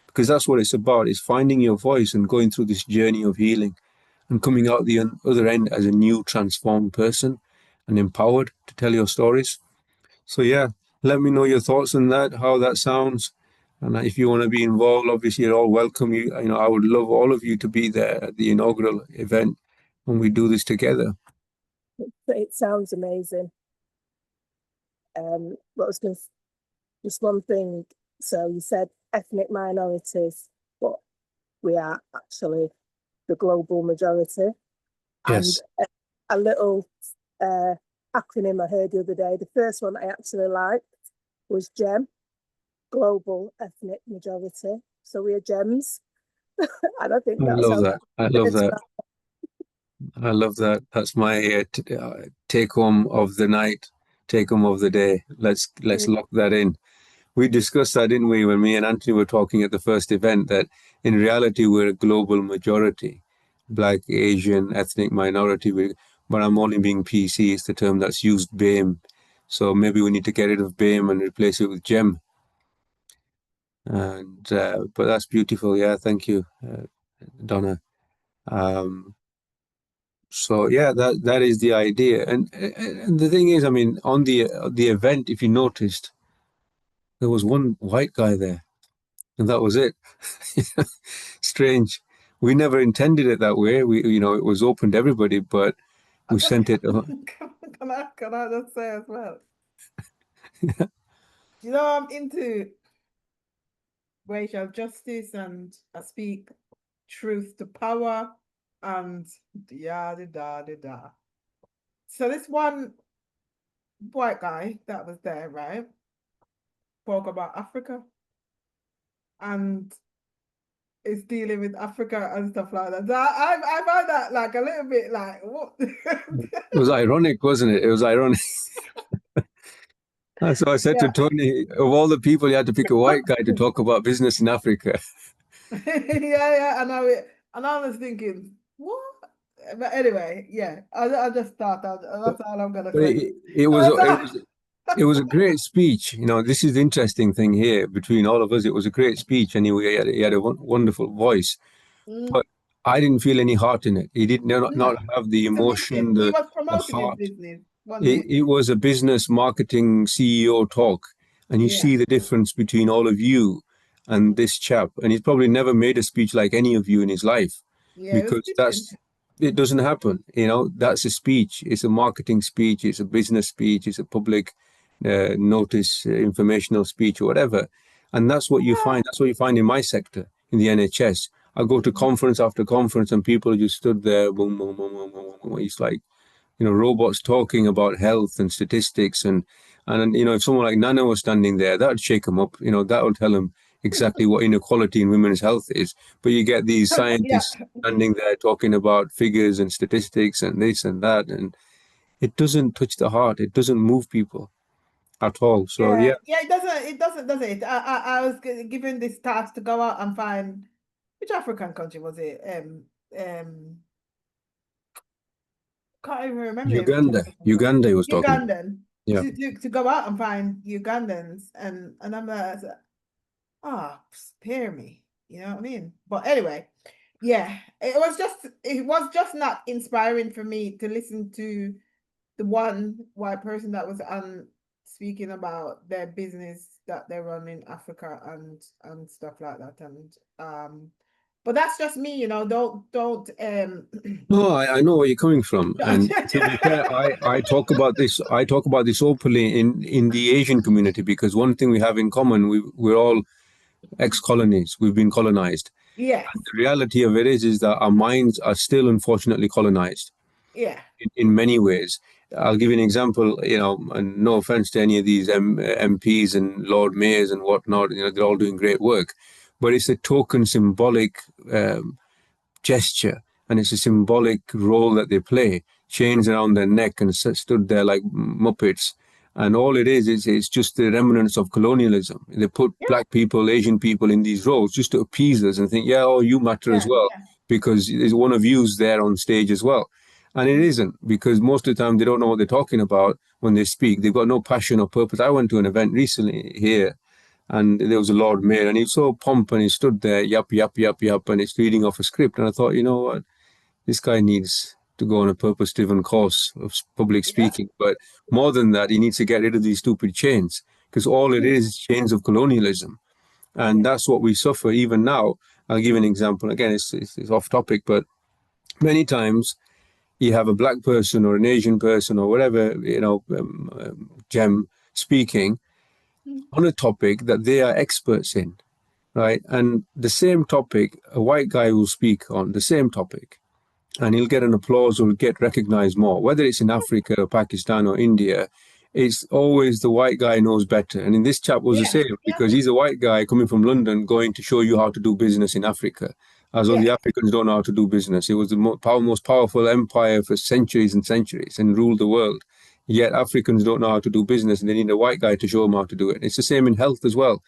because that's what it's about, is finding your voice and going through this journey of healing and coming out the other end as a new transformed person and empowered to tell your stories. So yeah, let me know your thoughts on that, how that sounds. And if you want to be involved, obviously you're all welcome. I would love all of you to be there at the inaugural event when we do this together. It sounds amazing. What was going to, just one thing. So you said ethnic minorities, but we are actually the global majority. Yes. And a little acronym I heard the other day, the first one I actually liked was GEM, Global Ethnic Majority. So we are GEMs. And I think I that's love that. I love that. I love that. That's my take home of the night, take home of the day. Let's lock that in. We discussed that, didn't we, when me and Anthony were talking at the first event, that in reality we're a global majority, Black, Asian, ethnic minority. But I'm only being PC, it's the term that's used, BAME. So maybe we need to get rid of BAME and replace it with GEM. And but that's beautiful. Yeah, thank you, Donna. So yeah, that is the idea. And the thing is, I mean, on the event, if you noticed, there was one white guy there, and that was it. Strange. We never intended it that way. It was open to everybody, but we sent it. Can I just say as well? You know, I'm into racial justice, and I speak truth to power, and da. So this one white guy that was there, right, spoke about Africa and is dealing with Africa and stuff like that. So I find that like a little bit like, what? It was ironic, wasn't it? It was ironic. So I said to Tony, of all the people, you had to pick a white guy to talk about business in Africa. yeah, and I was thinking, what? But anyway, yeah, I just thought that's all I'm gonna say. It was a great speech. This is the interesting thing here between all of us. It was a great speech, and he had a wonderful voice. But I didn't feel any heart in it. He did not have the emotion, he the was promoting heart. his business. It was a business marketing CEO talk, and you see the difference between all of you and this chap. And he's probably never made a speech like any of you in his life, because it doesn't happen. That's a speech. It's a marketing speech. It's a business speech. It's a public notice, informational speech, or whatever. And that's what you find. That's what you find in my sector, in the NHS. I go to conference after conference, and people just stood there, boom, boom, boom, boom, boom, boom. It's like, robots talking about health and statistics, and if someone like Nana was standing there, that would shake him up. That would tell him exactly what inequality in women's health is. But you get these scientists standing there talking about figures and statistics and this and that, and it doesn't touch the heart. It doesn't move people at all. So it doesn't, does it? I was given this task to go out and find, which African country was it? Can't even remember. Uganda was talking. Ugandan. Yeah. To go out and find Ugandans, and I'm like, spare me. You know what I mean? But anyway, yeah, it was just not inspiring for me to listen to the one white person that was speaking about their business that they run in Africa and stuff like that. And but that's just me, don't No, I know where you're coming from. And to be fair, I talk about this openly in the Asian community, because one thing we have in common, we're all ex-colonies. We've been colonized. Yeah. The reality of it is that our minds are still unfortunately colonized. Yeah. In many ways. I'll give you an example, and no offense to any of these MPs and Lord Mayors and whatnot, they're all doing great work, but it's a token symbolic gesture, and it's a symbolic role that they play, chains around their neck and stood there like Muppets. And all it is it's just the remnants of colonialism. They put Black people, Asian people in these roles just to appease us and think, you matter as well, because there's one of you's there on stage as well. And it isn't, because most of the time they don't know what they're talking about when they speak. They've got no passion or purpose. I went to an event recently here, and there was a Lord Mayor, and he was so pumped, and he stood there, yup, and it's reading off a script. And I thought, you know what, this guy needs to go on a purpose-driven course of public speaking. But more than that, he needs to get rid of these stupid chains, because all it is chains of colonialism. And that's what we suffer even now. I'll give you an example. Again, it's off topic, but many times you have a black person or an Asian person or whatever, gem speaking on a topic that they are experts in, right? And the same topic, a white guy will speak on the same topic, and he'll get an applause or get recognized more. Whether it's in Africa or Pakistan or India, it's always the white guy knows better. And in this chap was the same, because he's a white guy coming from London going to show you how to do business in Africa, as though the Africans don't know how to do business. It was the most powerful empire for centuries and centuries and ruled the world. Yet Africans don't know how to do business, and they need a white guy to show them how to do it. It's the same in health as well.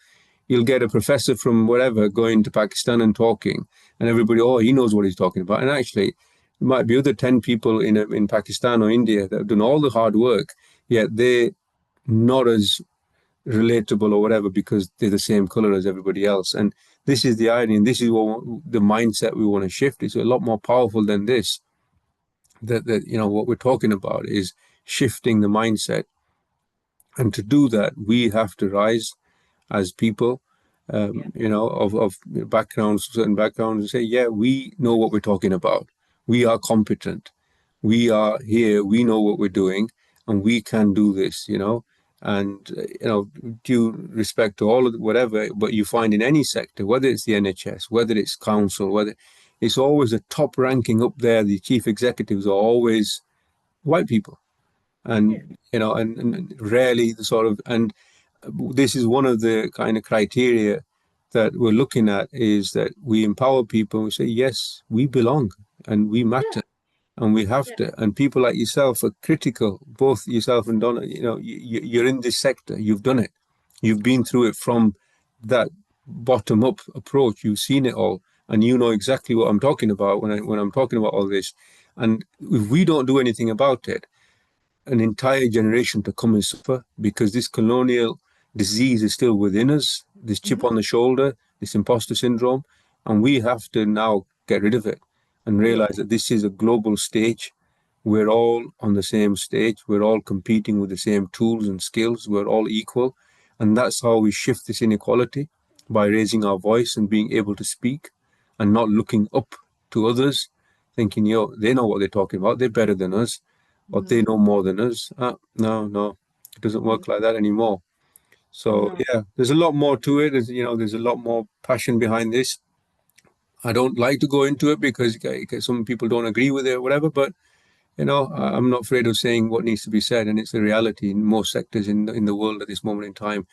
You'll get a professor from wherever going to Pakistan and talking, and everybody, oh, he knows what he's talking about. And actually, there might be other 10 people in Pakistan or India that have done all the hard work, yet they're not as relatable or whatever because they're the same color as everybody else. And this is the irony, and this is what the mindset we want to shift. It's a lot more powerful than this. That what we're talking about is shifting the mindset. And to do that, we have to rise as people, of backgrounds, certain backgrounds, and say, yeah, we know what we're talking about. We are competent. We are here. We know what we're doing, and we can do this, and, due respect to all of whatever, but you find in any sector, whether it's the NHS, whether it's council, whether it's always a top ranking up there, the chief executives are always white people. And, and rarely the sort of, and this is one of the kind of criteria that we're looking at, is that we empower people and we say, yes, we belong and we matter and we have to. And people like yourself are critical, both yourself and Donna, you're in this sector, you've done it. You've been through it from that bottom up approach. You've seen it all, and you know exactly what I'm talking about when I'm talking about all this. And if we don't do anything about it, an entire generation to come and suffer, because this colonial disease is still within us, this chip on the shoulder, this imposter syndrome, and we have to now get rid of it and realize that this is a global stage. We're all on the same stage. We're all competing with the same tools and skills. We're all equal. And that's how we shift this inequality, by raising our voice and being able to speak and not looking up to others, thinking, they know what they're talking about. They're better than us, or they know more than us. No, it doesn't work like that anymore. So there's a lot more to it. There's a lot more passion behind this. I don't like to go into it because some people don't agree with it or whatever, but I'm not afraid of saying what needs to be said, and it's a reality in most sectors in the world at this moment in time.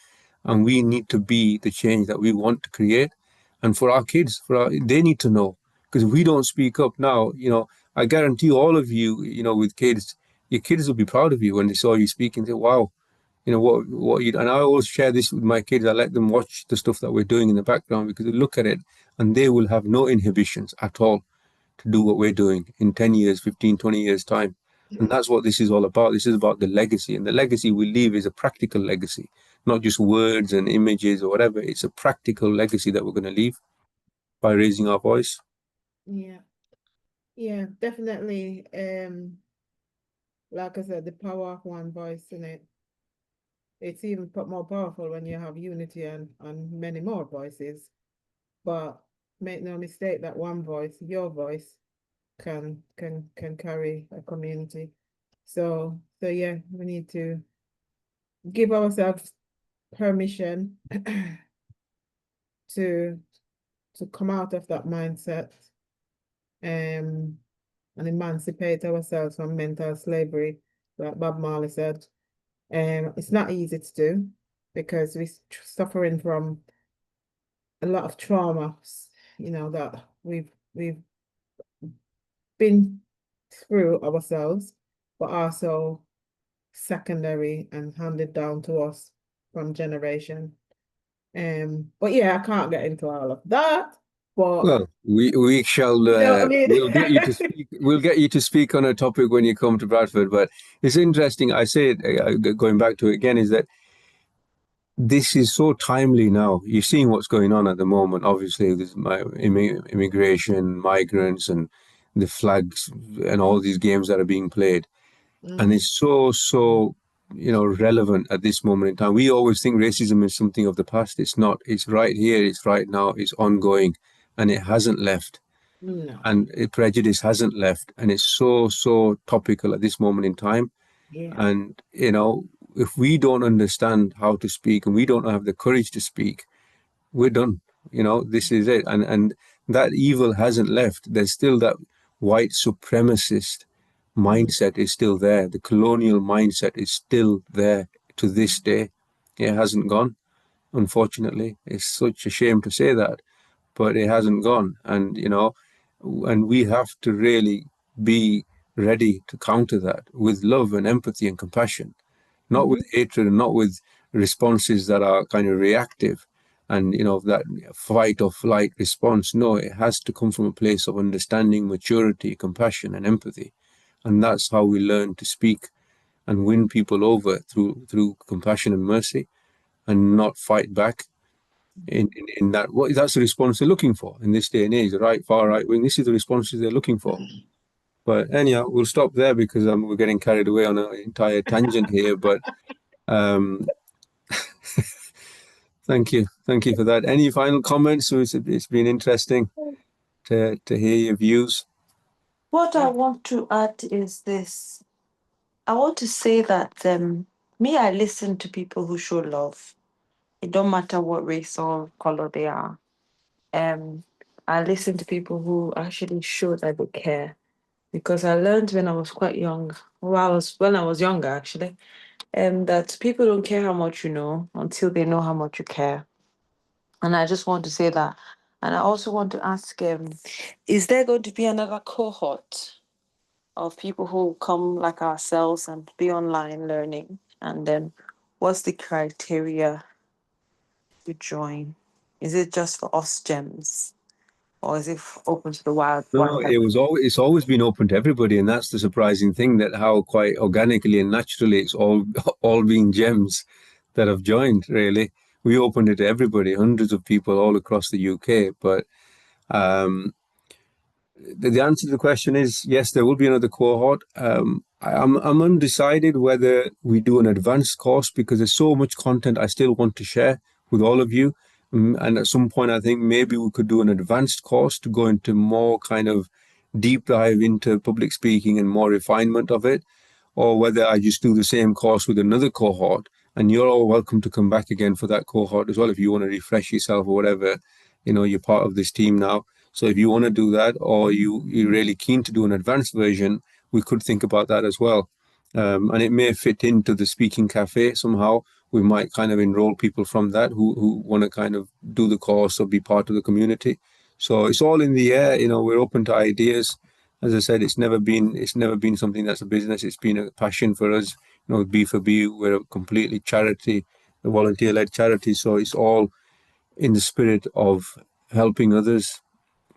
And we need to be the change that we want to create. And for our kids, they need to know, because if we don't speak up now, I guarantee all of you, with kids, your kids will be proud of you when they saw you speaking. Say, wow, what you. And I always share this with my kids. I let them watch the stuff that we're doing in the background, because they look at it and they will have no inhibitions at all to do what we're doing in 10 years, 15, 20 years time. And that's what this is all about. This is about the legacy, and the legacy we leave is a practical legacy, not just words and images or whatever. It's a practical legacy that we're going to leave by raising our voice. Yeah, definitely. Like I said, the power of one voice in it. It's even more powerful when you have unity and many more voices. But make no mistake that one voice, your voice, can carry a community. So yeah, we need to give ourselves permission to come out of that mindset and emancipate ourselves from mental slavery, like Bob Marley said. It's not easy to do, because we're suffering from a lot of traumas, that we've been through ourselves, but also secondary and handed down to us from generation. But yeah, I can't get into all of that. But well, we shall. We'll get you to speak. We'll get you to speak on a topic when you come to Bradford. But it's interesting. I say it, going back to it again, is that this is so timely now. You're seeing what's going on at the moment. Obviously, there's immigration, migrants, and the flags, and all these games that are being played. And it's so relevant at this moment in time. We always think racism is something of the past. It's not. It's right here. It's right now. It's ongoing, and it hasn't left. No. And prejudice hasn't left, and it's so topical at this moment in time. Yeah. And if we don't understand how to speak, and we don't have the courage to speak, we're done. This is it. And that evil hasn't left. There's still that white supremacist mindset is still there. The colonial mindset is still there to this day. It hasn't gone, unfortunately. It's such a shame to say that, but it hasn't gone. And and we have to really be ready to counter that with love and empathy and compassion, not with hatred, and not with responses that are kind of reactive and that fight or flight response. No, it has to come from a place of understanding, maturity, compassion, and empathy. And that's how we learn to speak and win people over through compassion and mercy, and not fight back in that. That's the response they're looking for in this day and age. The right, far right wing, this is the responses they're looking for. But anyhow, we'll stop there because we're getting carried away on an entire tangent here. But thank you for that. Any final comments? It's been interesting to hear your views. What I want to add is this. I want to say that I listen to people who show love. It don't matter what race or color they are. I listen to people who actually show that they care. Because I learned when I was quite young, when I was younger actually, that people don't care how much you know until they know how much you care. And I just want to say that. And I also want to ask, is there going to be another cohort of people who come like ourselves and be online learning? And then what's the criteria to join? Is it just for us gems? Or is it open to the wild? No, it's always been open to everybody, and that's the surprising thing, that how quite organically and naturally it's all been gems that have joined. Really, we opened it to everybody, hundreds of people all across the UK. But the answer to the question is yes, there will be another cohort. I'm undecided whether we do an advanced course, because there's so much content I still want to share with all of you. And at some point, I think maybe we could do an advanced course to go into more kind of deep dive into public speaking and more refinement of it, or whether I just do the same course with another cohort. And you're all welcome to come back again for that cohort as well if you want to refresh yourself or whatever. You're part of this team now. So if you want to do that, or you're really keen to do an advanced version, we could think about that as well. And it may fit into the speaking cafe somehow. We might kind of enroll people from that who want to kind of do the course or be part of the community. So it's all in the air. We're open to ideas. As I said, it's never been something that's a business. It's been a passion for us. B4B, we're a completely charity, a volunteer-led charity. So it's all in the spirit of helping others,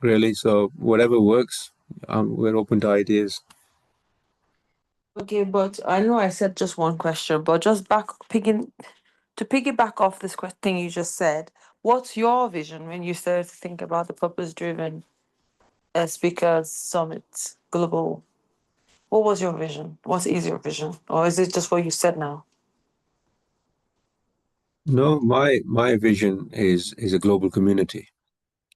really. So whatever works, we're open to ideas. Okay, but I know I said just one question, but just piggyback off this thing you just said, what's your vision when you started to think about the purpose-driven speakers summit global? What was your vision? What is your vision? Or is it just what you said now? No, my vision is a global community,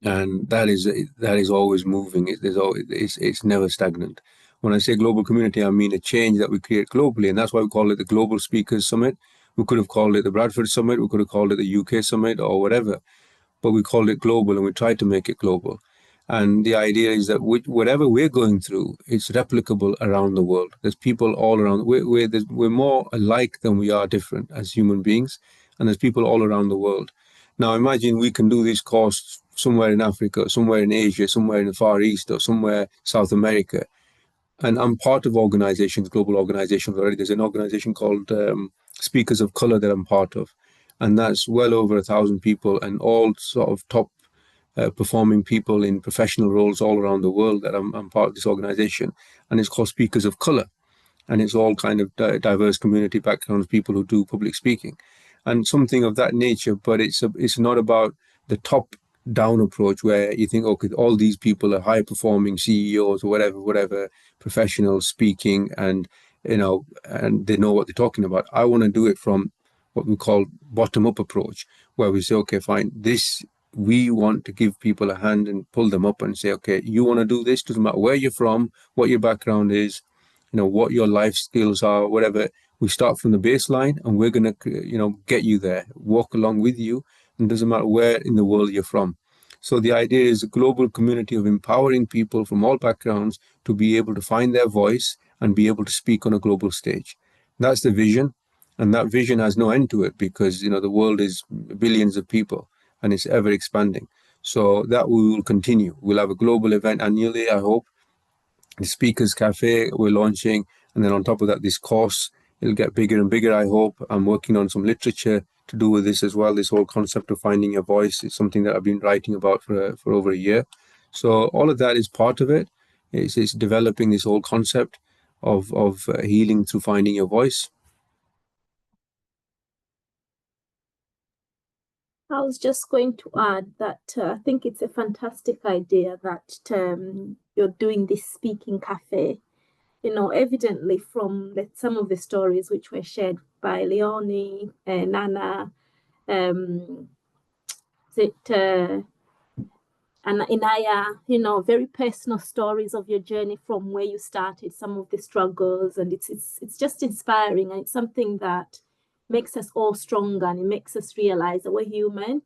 and that is always moving. It's never stagnant. When I say global community, I mean a change that we create globally, and that's why we call it the Global Speakers Summit. We could have called it the Bradford Summit, we could have called it the UK Summit or whatever, but we called it global, and we tried to make it global. And the idea is that whatever we're going through, it's replicable around the world. There's people all around. We're more alike than we are different as human beings, and there's people all around the world. Now imagine we can do this course somewhere in Africa, somewhere in Asia, somewhere in the Far East, or somewhere South America. And I'm part of global organizations already. There's an organization called Speakers of Color that I'm part of. And that's well over 1,000 people, and all sort of top performing people in professional roles all around the world that I'm part of this organization. And it's called Speakers of Color. And it's all kind of diverse community backgrounds, people who do public speaking. and something of that nature. But it's not about the top down approach where you think, okay, all these people are high performing CEOs or whatever professionals speaking, and and they know what they're talking about. I want to do it from what we call bottom up approach, where we say, okay, fine, we want to give people a hand and pull them up and say, okay, you want to do this, doesn't matter where you're from, what your background is, what your life skills are, whatever. We start from the baseline, and we're going to, get you there, walk along with you, and it doesn't matter where in the world you're from. So the idea is a global community of empowering people from all backgrounds to be able to find their voice and be able to speak on a global stage. That's the vision, and that vision has no end to it, because the world is billions of people and it's ever expanding. So that we will continue. We'll have a global event annually, I hope. The Speakers Cafe we're launching, and then on top of that, this course, it'll get bigger and bigger, I hope. I'm working on some literature to do with this as well. This whole concept of finding your voice is something that I've been writing about for over a year. So all of that is part of it. It's developing this whole concept of healing through finding your voice. I was just going to add that I think it's a fantastic idea that you're doing this speaking cafe. Evidently from some of the stories which were shared by Leonie, Nana, and Inaya, very personal stories of your journey from where you started, some of the struggles, and it's just inspiring, and it's something that makes us all stronger, and it makes us realize that we're human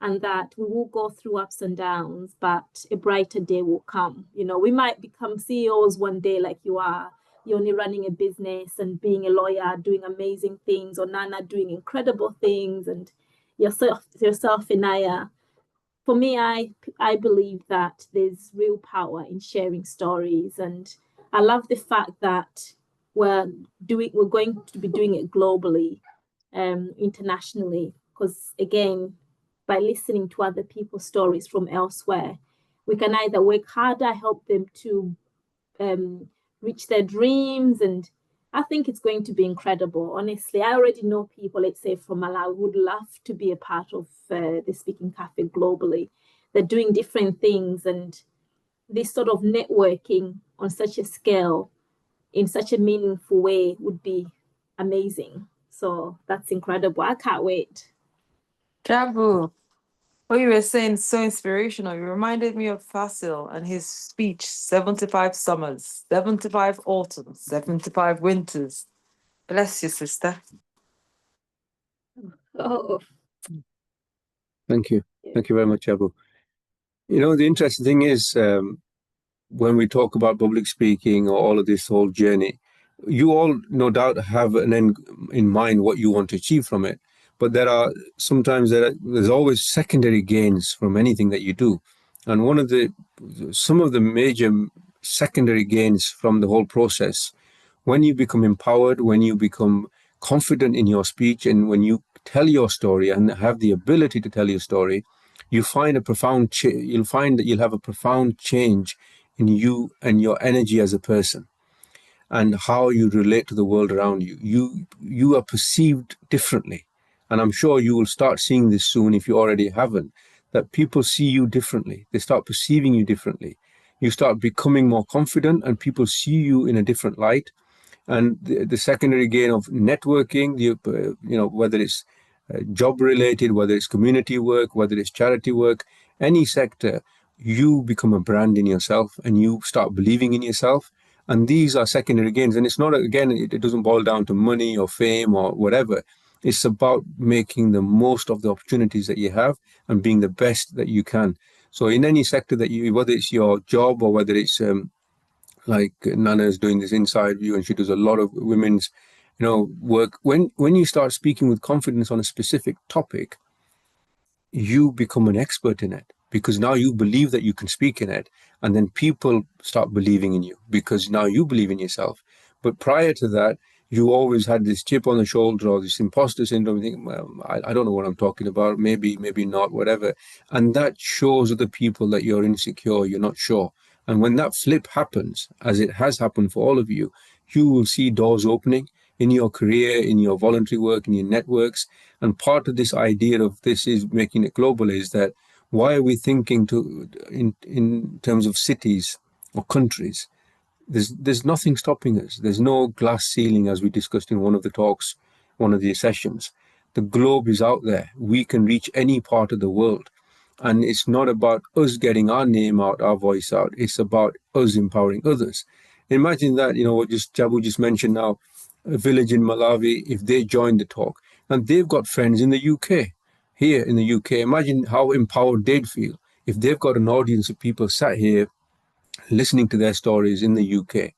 and that we will go through ups and downs, but a brighter day will come. We might become CEOs one day like you are. You're only running a business and being a lawyer, doing amazing things, or Nana doing incredible things, and yourself, Inaya. For me, I believe that there's real power in sharing stories, and I love the fact that we're going to be doing it globally, internationally, because again, by listening to other people's stories from elsewhere, we can either work harder, help them to reach their dreams, and I think it's going to be incredible. Honestly, I already know people, let's say from Malawi, would love to be a part of the Speaking Cafe globally. They're doing different things, and this sort of networking on such a scale, in such a meaningful way, would be amazing. So that's incredible. I can't wait. Jabu, what you were saying is so inspirational. You reminded me of Fasil and his speech, 75 summers, 75 autumns, 75 winters. Bless you, sister. Oh, Thank you. Thank you very much, Abu. The interesting thing is, when we talk about public speaking or all of this whole journey, you all no doubt have an end in mind what you want to achieve from it. But there's always secondary gains from anything that you do. And some of the major secondary gains from the whole process, when you become empowered, when you become confident in your speech, and when you tell your story and have the ability to tell your story, you'll find that you'll have a profound change in you and your energy as a person, and how you relate to the world around you. You are perceived differently. And I'm sure you will start seeing this soon, if you already haven't, that people see you differently. They start perceiving you differently. You start becoming more confident, and people see you in a different light. And the secondary gain of networking, whether it's job related, whether it's community work, whether it's charity work, any sector, you become a brand in yourself, and you start believing in yourself. And these are secondary gains. And it's not, again, it doesn't boil down to money or fame or whatever. It's about making the most of the opportunities that you have and being the best that you can. So in any sector that whether it's your job or whether it's like Nana is doing this Inside View, and she does a lot of women's work. When you start speaking with confidence on a specific topic, you become an expert in it, because now you believe that you can speak in it, and then people start believing in you because now you believe in yourself. But prior to that, you always had this chip on the shoulder or this imposter syndrome. You think, well, I don't know what I'm talking about. Maybe not, whatever. And that shows other people that you're insecure, you're not sure. And when that flip happens, as it has happened for all of you, you will see doors opening, in your career, in your voluntary work, in your networks. And part of this idea of this is making it global is that why are we thinking in terms of cities or countries? There's nothing stopping us. There's no glass ceiling, as we discussed in one of the talks, one of the sessions. The globe is out there. We can reach any part of the world. And it's not about us getting our name out, our voice out. It's about us empowering others. Imagine that, what Jabu just mentioned now, a village in Malawi, if they join the talk, and they've got friends in the UK, here in the UK, imagine how empowered they'd feel if they've got an audience of people sat here listening to their stories in the UK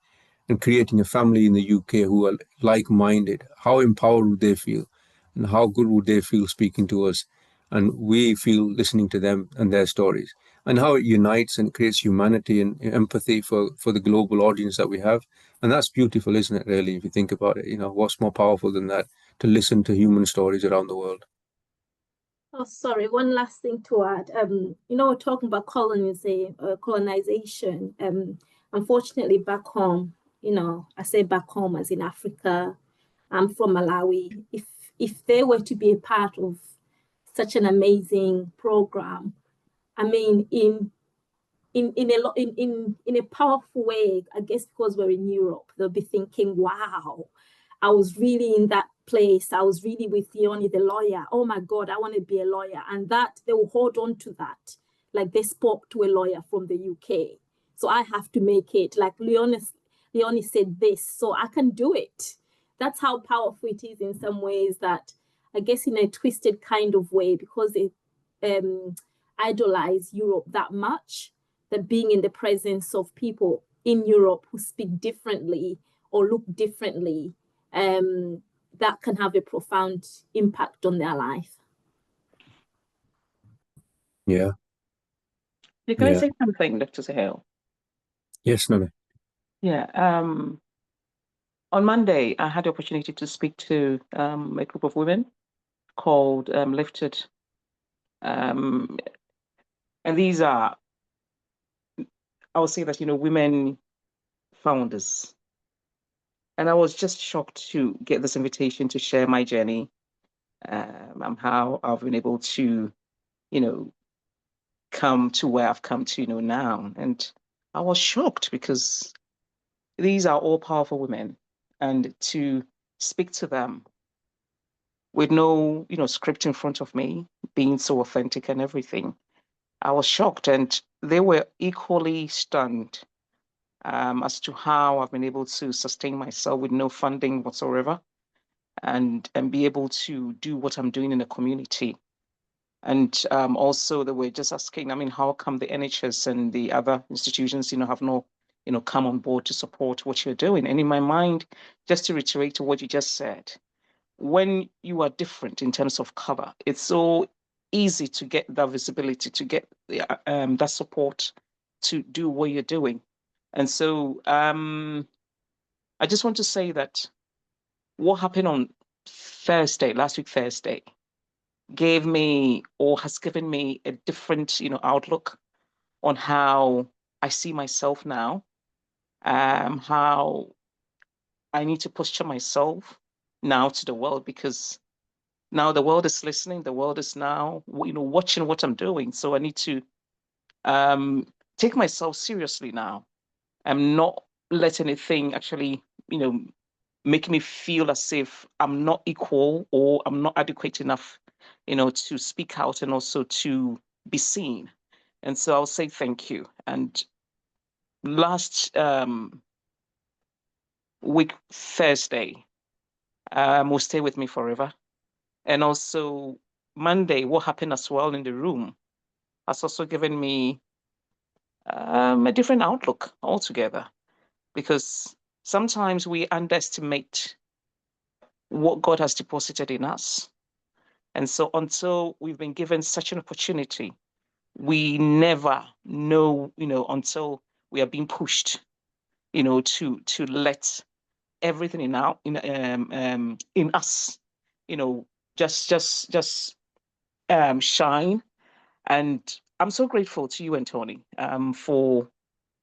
and creating a family in the UK who are like-minded. How empowered would they feel? And how good would they feel speaking to us? And we feel listening to them and their stories. And how it unites and creates humanity and empathy for the global audience that we have. And that's beautiful, isn't it, really, if you think about it? What's more powerful than that, to listen to human stories around the world? Oh, sorry, one last thing to add. We're talking about colonization. Unfortunately, back home, I say back home as in Africa, I'm from Malawi. If they were to be a part of such an amazing program, I mean, in a powerful way, I guess because we're in Europe, they'll be thinking, wow, I was really in that place. I was really with Leonie, the lawyer. Oh my God, I want to be a lawyer. And that they will hold on to that. Like they spoke to a lawyer from the UK. So I have to make it like Leonie said this, so I can do it. That's how powerful it is in some ways, that I guess in a twisted kind of way, because they idolize Europe that much, that being in the presence of people in Europe who speak differently or look differently, that can have a profound impact on their life. Yeah. Can I say something, Dr. Sahel? Yes, Nana. Yeah. On Monday, I had the opportunity to speak to a group of women called Lifted. And these are, I would say that, women founders. And I was just shocked to get this invitation to share my journey, and how I've been able to, come to where I've come to, now. And I was shocked because these are all powerful women, and to speak to them with no, script in front of me, being so authentic and everything, I was shocked, and they were equally stunned as to how I've been able to sustain myself with no funding whatsoever, and be able to do what I'm doing in the community. And also they were just asking, how come the NHS and the other institutions, have not, come on board to support what you're doing? And in my mind, just to reiterate to what you just said, when you are different in terms of color, it's so easy to get that visibility, to get that support to do what you're doing. And so I just want to say that what happened on last week Thursday, gave me, or has given me, a different, outlook on how I see myself now, how I need to posture myself now to the world, because now the world is listening, the world is now, watching what I'm doing. So I need to take myself seriously now. I'm not let anything actually, make me feel as if I'm not equal or I'm not adequate enough, to speak out and also to be seen. And so I'll say thank you. And last week, Thursday, will stay with me forever. And also Monday, what happened as well in the room has also given me a different outlook altogether, because sometimes we underestimate what God has deposited in us. And so until we've been given such an opportunity, we never know, until we are being pushed, to let everything in us, just shine. And I'm so grateful to you and Tony for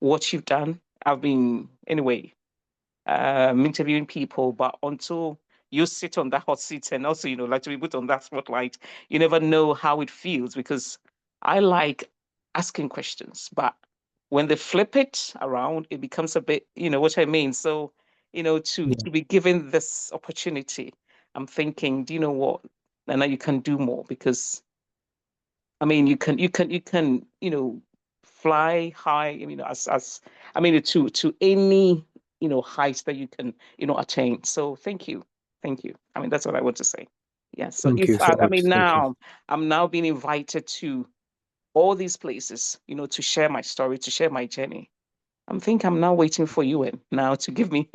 what you've done. I've been, anyway, interviewing people, but until you sit on that hot seat and also, like to be put on that spotlight, you never know how it feels, because I like asking questions, but when they flip it around, it becomes a bit, what I mean? So, to be given this opportunity, I'm thinking, do you know what? Nana, you can do more, because I mean, you can, fly high, to any, heights that you can, attain. So thank you. Thank you. I mean, that's what I want to say. Yeah. So Thank you so much. Thank you. now I'm now being invited to all these places, to share my story, to share my journey. I'm now waiting for you now to give me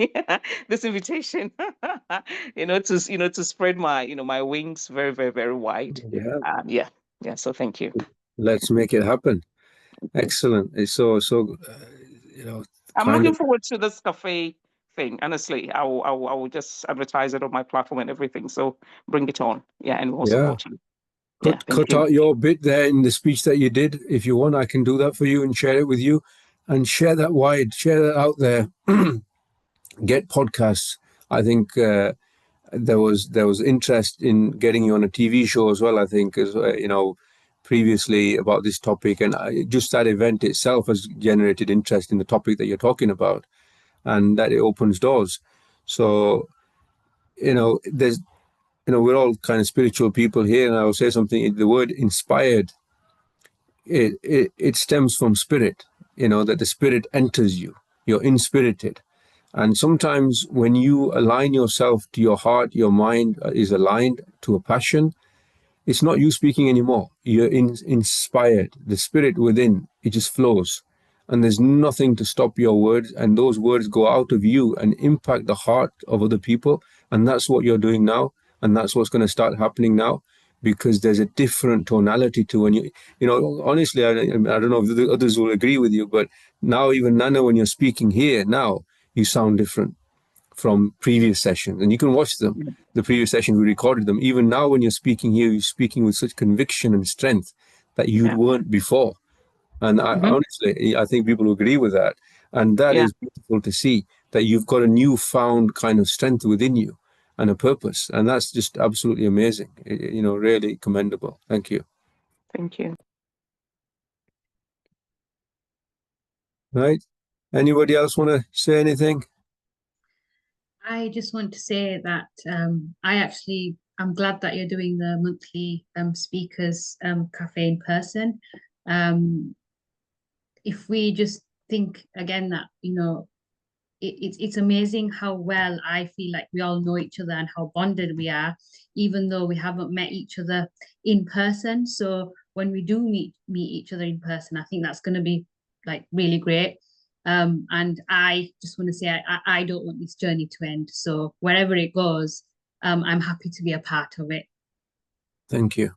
this invitation, to spread my, my wings very, very, very wide. Yeah, Yeah. So thank you. let's make it happen. Excellent. It's so I'm kind looking of, forward to this cafe thing. Honestly, I will just advertise it on my platform and everything. So bring it on. Yeah, and we'll support you. Yeah, thank cut you. out your bit there in the speech that you did. If you want, I can do that for you and share it with you, and share that wide, share that out there. Get podcasts. I think there was interest in getting you on a TV show as well. I think, as previously about this topic, and just that event itself has generated interest in the topic that you're talking about, and that it opens doors. So, there's, we're all kind of spiritual people here, and I will say something. The word inspired, it stems from spirit. That the spirit enters you. You're inspirited. And sometimes when you align yourself to your heart, your mind is aligned to a passion, it's not you speaking anymore. You're inspired. The spirit within, it just flows. And there's nothing to stop your words. And those words go out of you and impact the heart of other people. And that's what you're doing now. And that's what's going to start happening now, because there's a different tonality to when honestly, I don't know if the others will agree with you, but now even Nana, when you're speaking here now, you sound different from previous sessions, and you can watch them. The previous sessions, we recorded them. Even now, when you're speaking here, you're speaking with such conviction and strength that you weren't before. And honestly, I think people agree with that. And that is beautiful to see, that you've got a newfound kind of strength within you and a purpose. And that's just absolutely amazing. Really commendable. Thank you. Thank you. Right. Anybody else want to say anything? I just want to say that I'm glad that you're doing the monthly speakers cafe in person. If we just think again that, it's amazing how well I feel like we all know each other and how bonded we are, even though we haven't met each other in person. So when we do meet each other in person, I think that's going to be like really great. And I just want to say I don't want this journey to end. So wherever it goes, I'm happy to be a part of it. Thank you.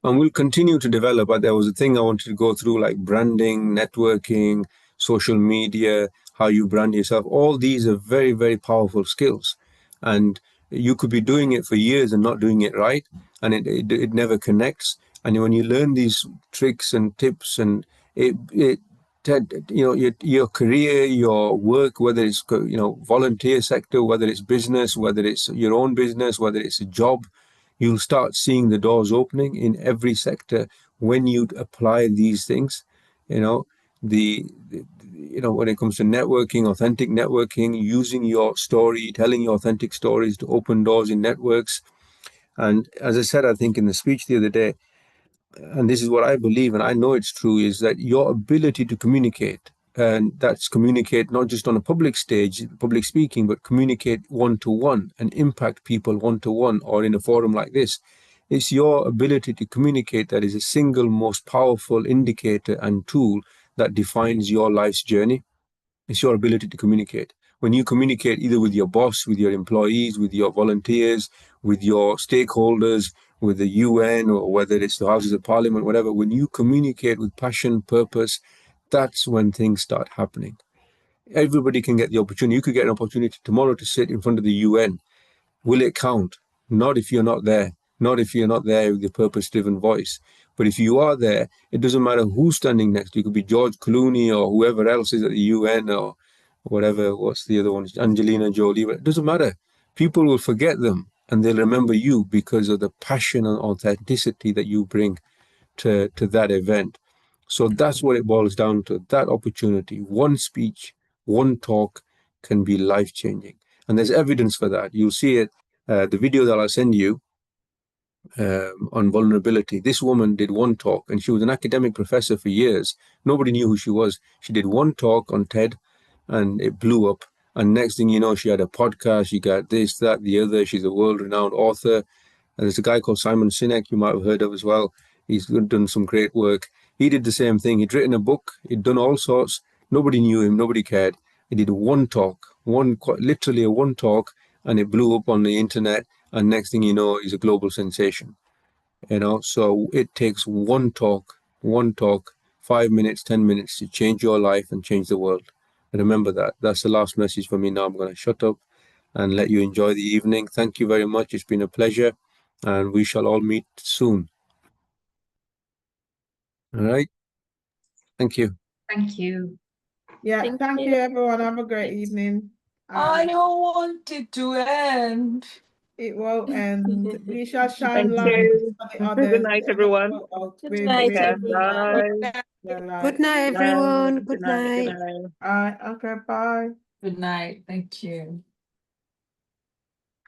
And we'll continue to develop. But there was a thing I wanted to go through, like branding, networking, social media, how you brand yourself. All these are very, very powerful skills. And you could be doing it for years and not doing it right. And it never connects. And when you learn these tricks and tips, and your career, your work, whether it's volunteer sector, whether it's business, whether it's your own business, whether it's a job, you'll start seeing the doors opening in every sector when you apply these things. When it comes to networking, authentic networking, using your story, telling your authentic stories to open doors in networks. And as I said, I think in the speech the other day, and this is what I believe, and I know it's true, is that your ability to communicate, and that's communicate not just on a public stage, public speaking, but communicate one-to-one and impact people one-to-one, or in a forum like this. It's your ability to communicate that is the single most powerful indicator and tool that defines your life's journey. It's your ability to communicate. When you communicate either with your boss, with your employees, with your volunteers, with your stakeholders, with the UN, or whether it's the Houses of Parliament, whatever, when you communicate with passion, purpose, that's when things start happening. Everybody can get the opportunity. You could get an opportunity tomorrow to sit in front of the UN. Will it count? Not if you're not there. Not if you're not there with your purpose-driven voice. But if you are there, it doesn't matter who's standing next to you. It could be George Clooney or whoever else is at the UN, or whatever, what's the other one? Angelina Jolie. It doesn't matter. People will forget them and they'll remember you because of the passion and authenticity that you bring to that event. So that's what it boils down to. That opportunity, one speech, one talk can be life-changing. And there's evidence for that. You'll see it, the video that I'll send you on vulnerability. This woman did one talk and she was an academic professor for years. Nobody knew who she was. She did one talk on TED and it blew up. And next thing you know, she had a podcast, she got this, that, the other. She's a world-renowned author. And there's a guy called Simon Sinek you might have heard of as well. He's done some great work. He did the same thing. He'd written a book. He'd done all sorts. Nobody knew him. Nobody cared. He did one talk, literally a one talk, and it blew up on the internet. And next thing you know, he's a global sensation. So it takes one talk, 5 minutes, 10 minutes to change your life and change the world. And remember that. That's the last message for me now. I'm going to shut up and let you enjoy the evening. Thank you very much. It's been a pleasure. And we shall all meet soon. All right. Thank you. Thank you. Yeah, thank you everyone. Have a great evening. I don't want it to end. It will end. We shall shine Thank light you. for the others. Good night, everyone. Good night, Bye. Good night, everyone. Good night. Okay, bye. Good night. Thank you.